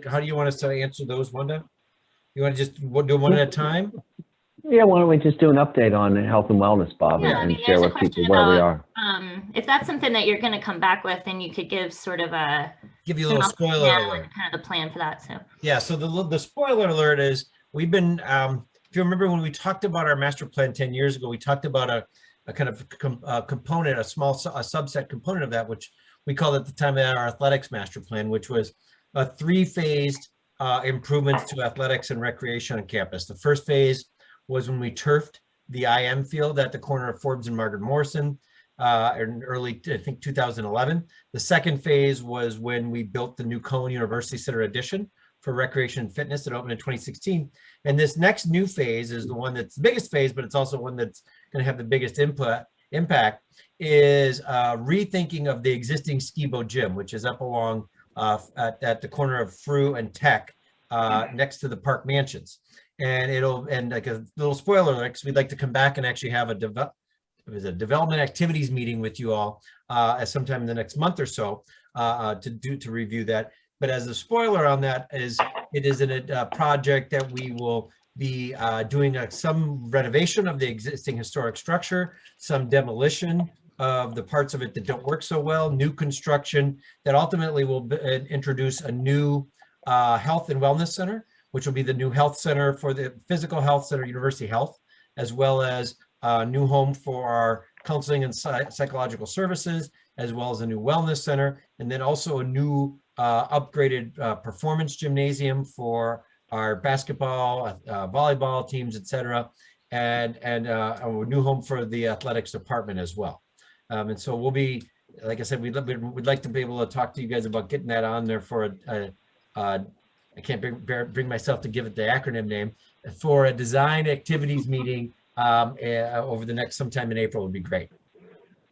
how do you want us to answer those, Wanda? You want to just do one at a time? Yeah, why don't we just do an update on health and wellness, Bob, and share with people where we are. If that's something that you're going to come back with, then you could give sort of give you a little spoiler alert. Kind of the plan for that. So yeah, so the spoiler alert is we've been, if you remember when we talked about our master plan 10 years ago, we talked about a kind of component, a subset component of that, which we called at the time our athletics master plan, which was a 3-phased improvements to athletics and recreation on campus. The first phase was when we turfed the IM field at the corner of Forbes and Margaret Morrison in early, I think, 2011. The second phase was when we built the new Cone University Center addition for recreation and fitness that opened in 2016. And this next new phase is the one that's the biggest phase, but it's also one that's going to have the biggest impact, is rethinking of the existing Skibo gym, which is up along at the corner of Frew and Tech, next to the Park Mansions. And like a little spoiler, because we'd like to come back and actually have a development activities meeting with you all sometime in the next month or so to review that. But as a spoiler on that it is a project that we will be doing some renovation of the existing historic structure, some demolition of the parts of it that don't work so well, new construction that ultimately will introduce a new Health and Wellness Center, which will be the new health center for the Physical Health Center, University Health, as well as a new home for our counseling and psychological services, as well as a new wellness center, and then also a new upgraded performance gymnasium for our basketball, volleyball teams, etc., and a new home for the athletics department as well. And so we'll be, like I said, we'd like to be able to talk to you guys about getting that on there for I can't bring myself to give it the acronym name, for a design activities meeting over the next sometime in April would be great.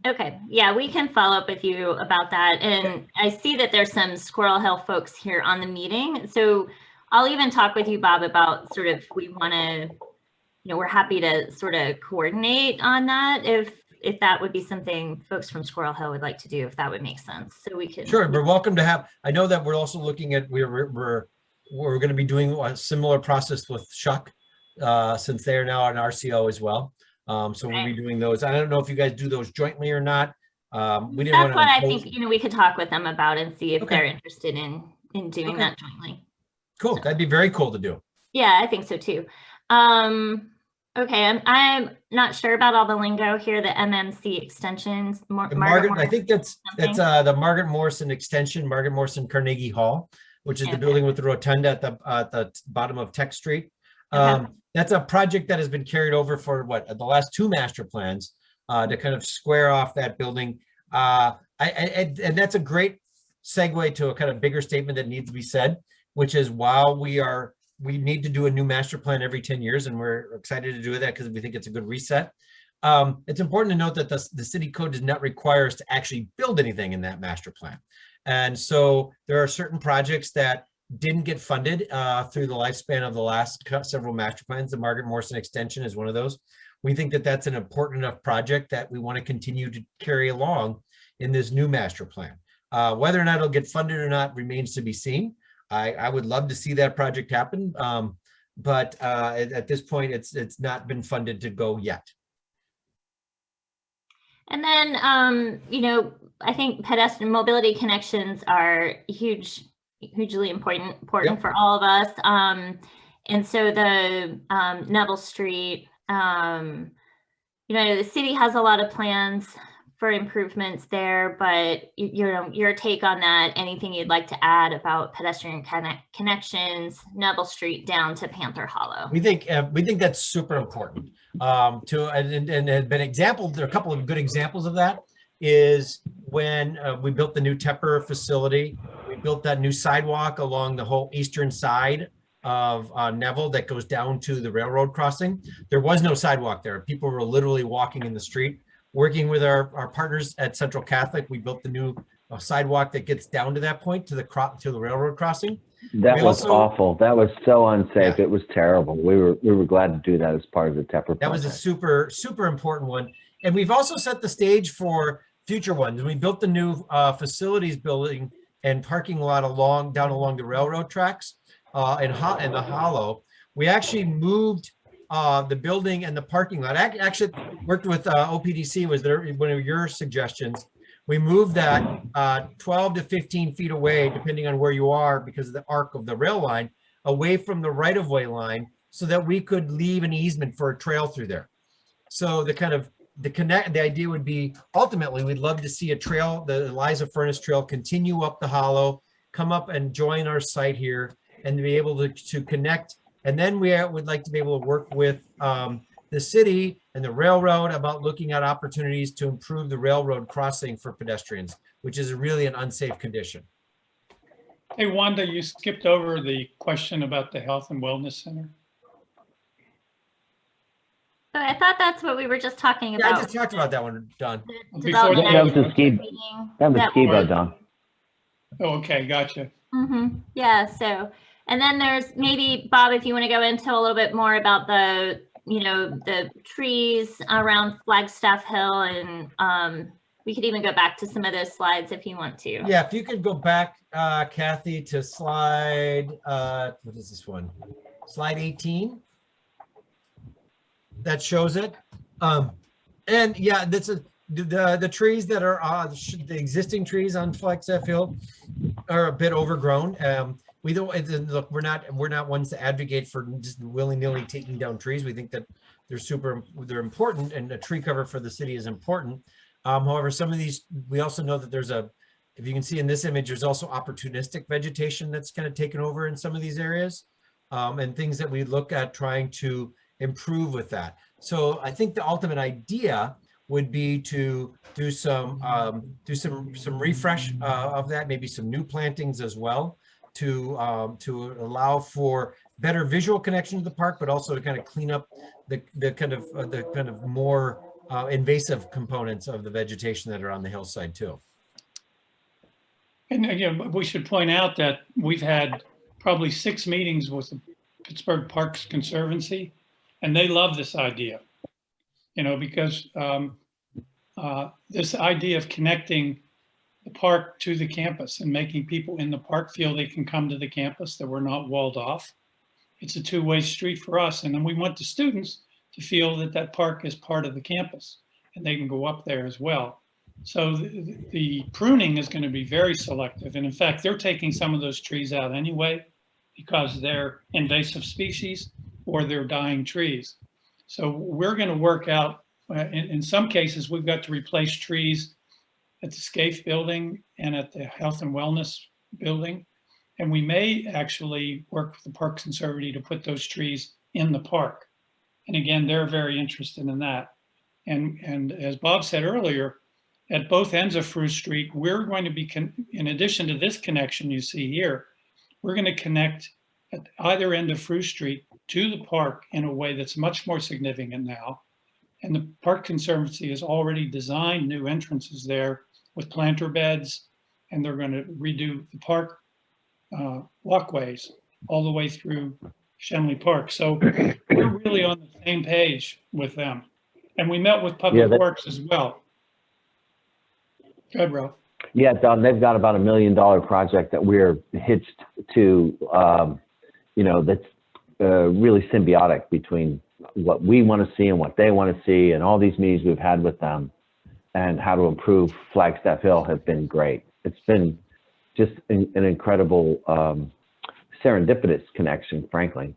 Okay, yeah, we can follow up with you about that. And I see that there's some Squirrel Hill folks here on the meeting. So I'll even talk with you, Bob, about sort of, we want to, we're happy to sort of coordinate on that if that would be something folks from Squirrel Hill would like to do, if that would make sense. So we can. Sure, we're welcome to have, I know that we're also looking at, we're going to be doing a similar process with Shuck, since they are now an RCO as well. So we'll be doing those. I don't know if you guys do those jointly or not. We didn't That's what I think, we could talk with them about and see if they're interested in doing that jointly. Cool, that'd be very cool to do. Yeah, I think so too. Okay, I'm not sure about all the lingo here, the MMC extensions. Margaret, I think that's the Margaret Morrison extension, Margaret Morrison Carnegie Hall, which is the building with the rotunda at the bottom of Tech Street. That's a project that has been carried over for the last 2 master plans to kind of square off that building. And that's a great segue to a kind of bigger statement that needs to be said, which is while we need to do a new master plan every 10 years, and we're excited to do that because we think it's a good reset. It's important to note that the city code does not require us to actually build anything in that master plan. And so there are certain projects that didn't get funded through the lifespan of the last several master plans. The Margaret Morrison extension is one of those. We think that that's an important enough project that we want to continue to carry along in this new master plan. Whether or not it'll get funded or not remains to be seen. I would love to see that project happen, but at this point, it's not been funded to go yet. And then, I think pedestrian mobility connections are hugely important for all of us. And so the Neville Street, the city has a lot of plans for improvements there, but your take on that, anything you'd like to add about pedestrian connections, Neville Street down to Panther Hollow? We think that's super important. And have been examples. There are a couple of good examples of that. Is when we built the new Tepper facility, we built that new sidewalk along the whole eastern side of Neville that goes down to the railroad crossing. There was no sidewalk there. People were literally walking in the street. Working with our partners at Central Catholic, we built the new sidewalk that gets down to that point, to the railroad crossing. That was awful. That was so unsafe. Yeah. It was terrible. We were glad to do that as part of the Tepper project. That was a super important one. And we've also set the stage for future ones. We built the new facilities building and parking lot down along the railroad tracks in the Hollow. We actually moved the building and the parking lot. I actually worked with OPDC, was there one of your suggestions. We moved that 12 to 15 feet away, depending on where you are, because of the arc of the rail line, away from the right-of-way line, so that we could leave an easement for a trail through there. So the idea would be, ultimately, we'd love to see a trail, the Eliza Furnace Trail, continue up the Hollow, come up and join our site here, and to be able to connect. And then we would like to be able to work with the city and the railroad about looking at opportunities to improve the railroad crossing for pedestrians, which is really an unsafe condition. Hey, Wanda, you skipped over the question about the Health and Wellness Center. I thought that's what we were just talking about. Yeah, I just talked about that one, Don. Before that was the ski. That was ski, Don. Oh, okay, gotcha. Yeah. So, and then there's maybe, Bob, if you want to go into a little bit more about the trees around Flagstaff Hill, and we could even go back to some of those slides if you want to. Yeah, if you could go back, Kathy, to slide, what is this one? Slide 18. That shows it. And yeah, that's the trees that are the existing trees on Flagstaff Hill are a bit overgrown. we don't look. We're not ones to advocate for just willy-nilly taking down trees. We think that they're important, and a tree cover for the city is important. However, some of these, we also know that there's if you can see in this image, there's also opportunistic vegetation that's kind of taken over in some of these areas, and things that we look at trying to improve with that. So I think the ultimate idea would be to do some refresh of that, maybe some new plantings as well, to allow for better visual connection to the park, but also to kind of clean up the kind of more invasive components of the vegetation that are on the hillside too. And again, we should point out that we've had probably 6 meetings with the Pittsburgh Parks Conservancy, and they love this idea, because this idea of connecting the park to the campus and making people in the park feel they can come to the campus, that we're not walled off. It's a two-way street for us. And then we want the students to feel that that park is part of the campus and they can go up there as well. So the pruning is going to be very selective. And in fact, they're taking some of those trees out anyway because they're invasive species or they're dying trees. So we're going to work out, in some cases, we've got to replace trees at the SCAFE building and at the Health and Wellness building. And we may actually work with the Parks Conservancy to put those trees in the park. And again, they're very interested in that. And as Bob said earlier, at both ends of Fruit Street, we're going to be, in addition to this connection you see here, we're going to connect at either end of Fruit Street to the park in a way that's much more significant now. And the Park Conservancy has already designed new entrances there with planter beds, and they're going to redo the park walkways all the way through Schenley Park. So we're really on the same page with them. And we met with Public Works as well. Go ahead, Ralph. Yeah, Don, they've got about $1 million project that we're hitched to, that's really symbiotic between what we want to see and what they want to see, and all these meetings we've had with them and how to improve Flagstaff Hill have been great. It's been just an incredible serendipitous connection, frankly.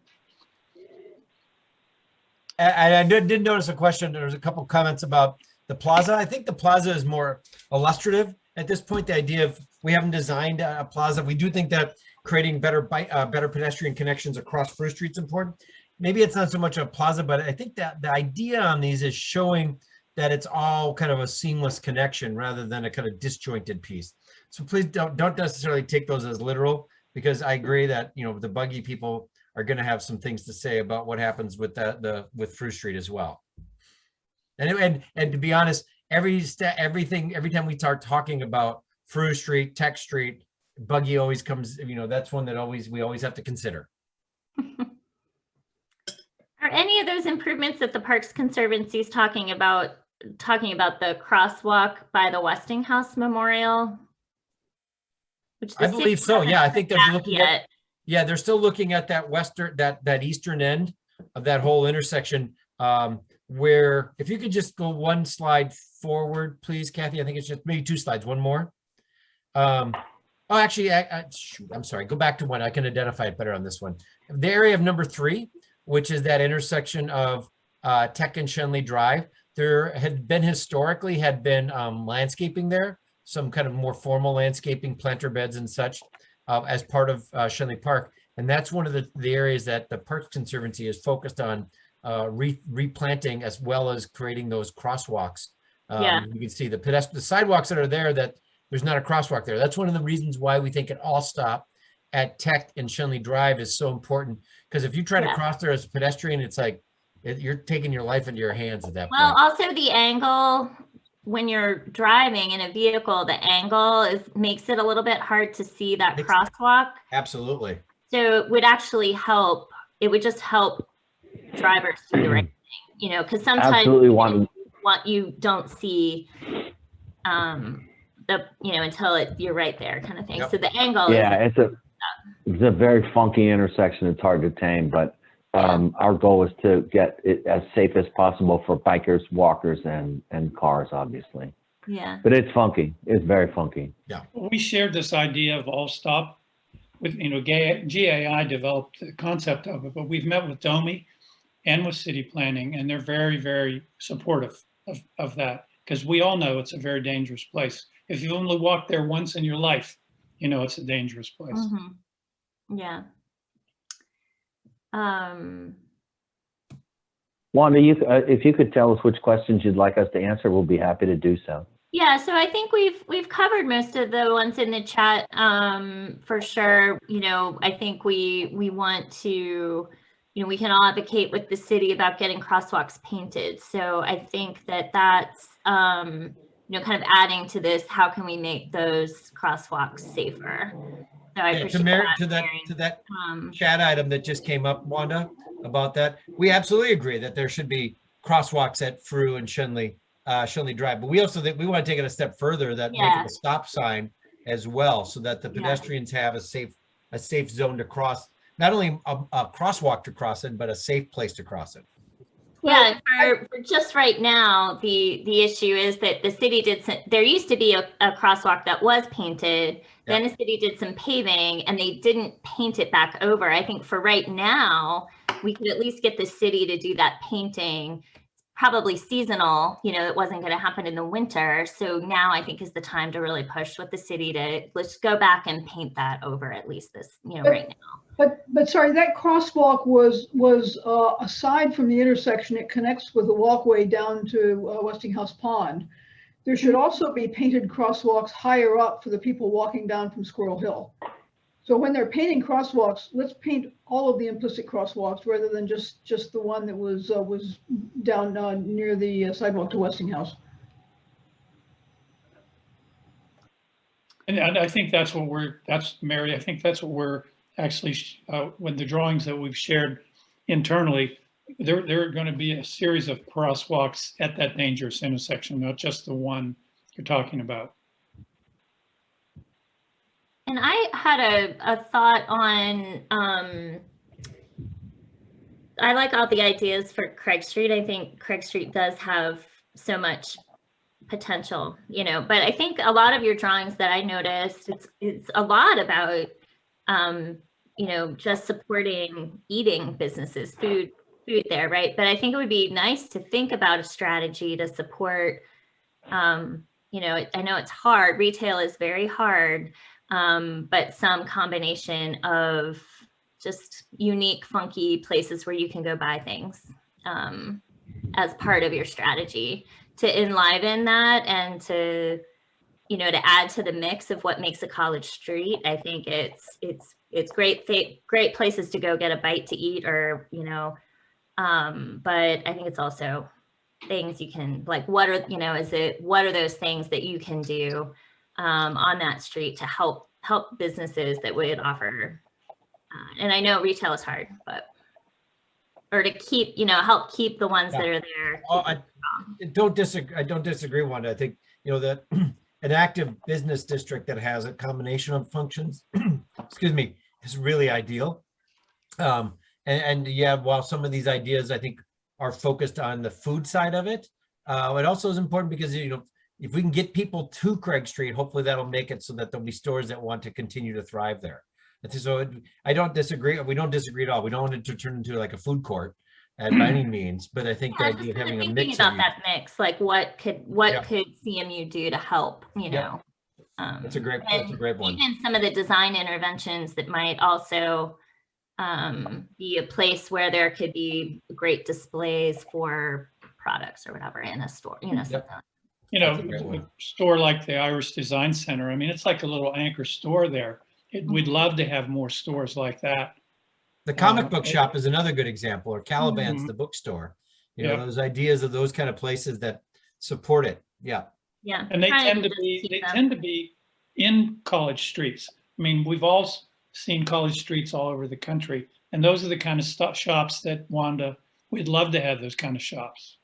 And I did notice a question. There was a couple comments about the plaza. I think the plaza is more illustrative at this point. The idea of we haven't designed a plaza. We do think that creating better pedestrian connections across Fruit Street is important. Maybe it's not so much a plaza, but I think that the idea on these is showing that it's all kind of a seamless connection rather than a kind of disjointed piece. So please don't necessarily take those as literal, because I agree that the buggy people are going to have some things to say about what happens with with Fruit Street as well. And to be honest, every time we start talking about Fruit Street, Tech Street, buggy always comes. That's one that we always have to consider. Are any of those improvements that the Parks Conservancy is talking about the crosswalk by the Westinghouse Memorial? I believe so. Yeah, I think they're looking at. Yeah, they're still looking at that that eastern end of that whole intersection. Where, if you could just go one slide forward, please, Kathy. I think it's just maybe 2 slides. One more. Oh, actually, shoot, I'm sorry. Go back to one. I can identify it better on this one. The area of number 3, which is that intersection of Tech and Schenley Drive. There had been historically landscaping there, some kind of more formal landscaping, planter beds and such, as part of Schenley Park. And that's one of the areas that the Parks Conservancy is focused on replanting, as well as creating those crosswalks. You can see the sidewalks that are there, that there's not a crosswalk there. That's one of the reasons why we think an all stop at Tech and Schenley Drive is so important. Because if you try to cross there as a pedestrian, it's like you're taking your life into your hands at that point. Well, also the angle when you're driving in a vehicle, the angle makes it a little bit hard to see that crosswalk. Absolutely. So it would actually help. It would just help drivers do the right thing, because sometimes you don't see until you're right there, kind of thing. Yep. So the angle. Yeah, it's a very funky intersection. It's hard to tame, but our goal is to get it as safe as possible for bikers, walkers, and cars, obviously. Yeah. But it's funky. It's very funky. Yeah. We shared this idea of all stop with, GAI developed the concept of it, but we've met with DOMI and with city planning, and they're very, very supportive of that, because we all know it's a very dangerous place. If you only walked there once in your life, you know it's a dangerous place. Yeah. Wanda, if you could tell us which questions you'd like us to answer, we'll be happy to do so. Yeah, so I think we've covered most of the ones in the chat, for sure. I think we want to, we can all advocate with the city about getting crosswalks painted. So I think that's, kind of adding to this, how can we make those crosswalks safer? So I appreciate to that chat item that just came up, Wanda, about that. We absolutely agree that there should be crosswalks at Frew and Schenley Drive, but we also think we want to take it a step further, that make it a stop sign as well, so that the pedestrians have a safe zone to cross, not only a crosswalk to cross it, but a safe place to cross it. Yeah, for just right now, the issue is that the city there used to be a crosswalk that was painted. Then the city did some paving and they didn't paint it back over. I think for right now, we could at least get the city to do that painting. Probably seasonal, it wasn't going to happen in the winter. So now I think is the time to really push with the city to let's go back and paint that over at least this, right now. But sorry, that crosswalk was aside from the intersection. It connects with the walkway down to Westinghouse Pond. There should also be painted crosswalks higher up for the people walking down from Squirrel Hill. So when they're painting crosswalks, let's paint all of the implicit crosswalks rather than just the one that was down near the sidewalk to Westinghouse. And I think Mary, I think that's what we're actually, when the drawings that we've shared internally, there are going to be a series of crosswalks at that dangerous intersection, not just the one you're talking about. And I had a thought on, I like all the ideas for Craig Street. I think Craig Street does have so much potential, but I think a lot of your drawings that I noticed, it's a lot about, just supporting eating businesses, food there, right? But I think it would be nice to think about a strategy to support, I know it's hard. Retail is very hard. But some combination of just unique, funky places where you can go buy things as part of your strategy to enliven that and to add to the mix of what makes a college street. I think it's great places to go get a bite to eat or, but I think it's also things you can what are those things that you can do on that street to help businesses that would offer, and I know retail is hard, or to keep, help keep the ones that are there. I don't disagree, Wanda. I think, that an active business district that has a combination of functions, excuse me, is really ideal. And yeah, while some of these ideas, I think, are focused on the food side of it, it also is important because, if we can get people to Craig Street, hopefully that'll make it so that there'll be stores that want to continue to thrive there. So I don't disagree. We don't disagree at all. We don't want it to turn into like a food court by any means, but I think the idea of having a mix about that mix, like what could CMU do to help, That's a great one. Even some of the design interventions that might also be a place where there could be great displays for products or whatever in a store, something. A store like the Irish Design Center, I mean, it's like a little anchor store there. We'd love to have more stores like that. The comic book shop is another good example, or Caliban's, the bookstore. Those ideas of those kind of places that support it. Yeah. And they tend to be in college streets. I mean, we've all seen college streets all over the country, and those are the kind of shops that Wanda, we'd love to have those kind of shops.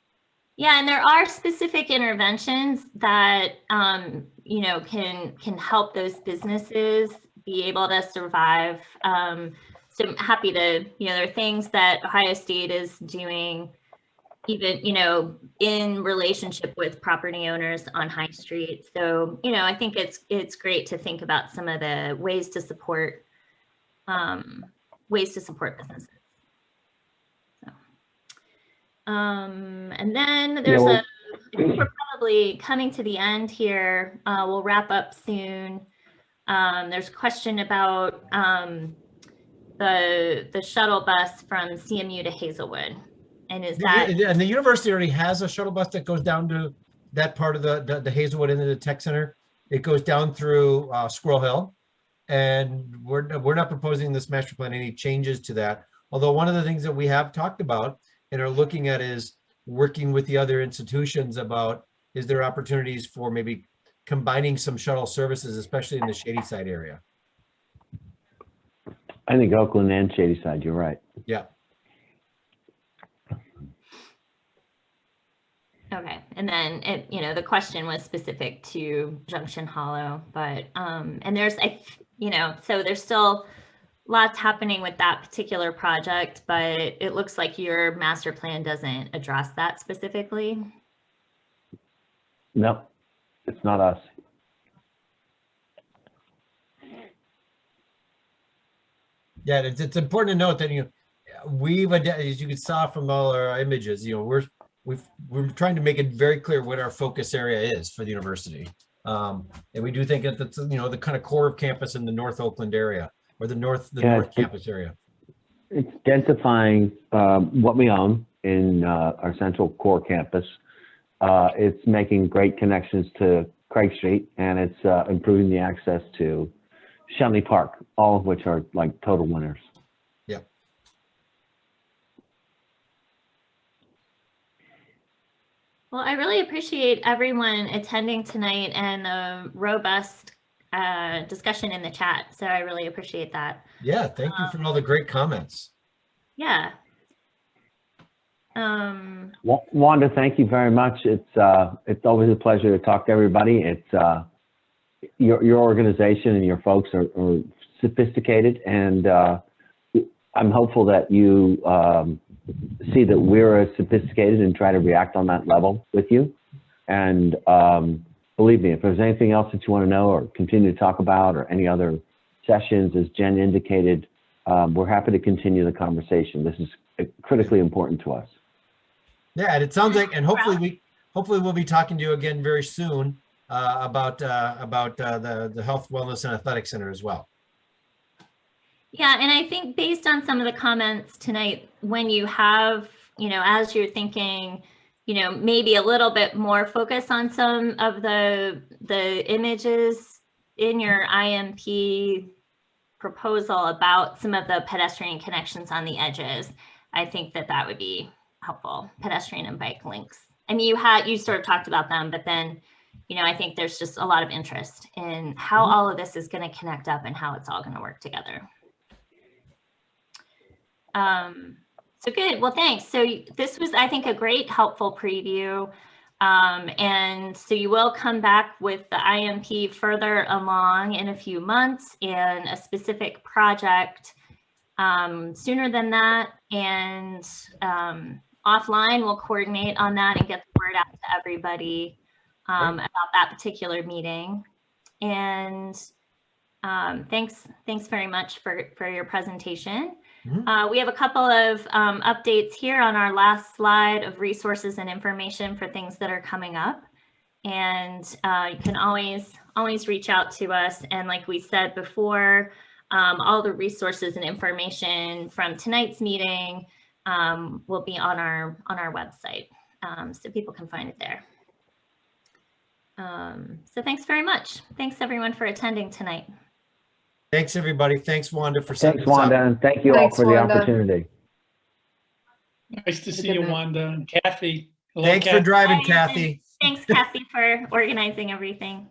Yeah, and there are specific interventions that can help those businesses be able to survive. So I'm happy to, there are things that Ohio State is doing, even in relationship with property owners on High Street. So I think it's great to think about some of the ways to support ways to support businesses. So, and then there's I think we're probably coming to the end here. We'll wrap up soon. There's a question about the shuttle bus from CMU to Hazelwood. And is that— And the university already has a shuttle bus that goes down to that part of the Hazelwood into the tech center. It goes down through Squirrel Hill, and we're not proposing in this master plan any changes to that. Although one of the things that we have talked about and are looking at is working with the other institutions about, is there opportunities for maybe combining some shuttle services, especially in the Shadyside area. I think Oakland and Shadyside, you're right. Yeah. Okay, and then the question was specific to Junction Hollow, but and there's so there's still lots happening with that particular project, but it looks like your master plan doesn't address that specifically. No, it's not us. Yeah, it's important to note that we've, as you saw from all our images, we're trying to make it very clear what our focus area is for the university, and we do think that that's the kind of core of campus in the North Oakland area, or the North Campus area. It's densifying what we own in our central core campus. It's making great connections to Craig Street, and it's improving the access to Schenley Park, all of which are like total winners. Yeah. Well, I really appreciate everyone attending tonight and the robust discussion in the chat. So I really appreciate that. Yeah, thank you for all the great comments. Yeah. Wanda, thank you very much. It's always a pleasure to talk to everybody. It's your organization and your folks are sophisticated, and I'm hopeful that you see that we're as sophisticated and try to react on that level with you. And believe me, if there's anything else that you want to know or continue to talk about, or any other sessions, as Jen indicated, we're happy to continue the conversation. This is critically important to us. Yeah, and it sounds like, and hopefully we'll be talking to you again very soon about the Health, Wellness, and Athletic Center as well. Yeah, and I think based on some of the comments tonight, when you have, as you're thinking, maybe a little bit more focus on some of the images in your IMP proposal about some of the pedestrian connections on the edges, I think that would be helpful. Pedestrian and bike links. I mean, you sort of talked about them, but then, I think there's just a lot of interest in how all of this is going to connect up and how it's all going to work together. So good. Well, thanks. So this was, I think, a great, helpful preview. And so you will come back with the IMP further along in a few months, and a specific project sooner than that. And offline, we'll coordinate on that and get the word out to everybody about that particular meeting. And thanks very much for your presentation. We have a couple of updates here on our last slide of resources and information for things that are coming up. And you can always reach out to us. And like we said before, all the resources and information from tonight's meeting will be on our website, so people can find it there. So thanks very much. Thanks everyone for attending tonight. Thanks everybody. Thanks Wanda for setting Thanks, Wanda, and thank you all for the opportunity. Nice to see you, Wanda, and Kathy. Hello, Thanks Kathy. for driving, Kathy. Thanks, Kathy, for organizing everything.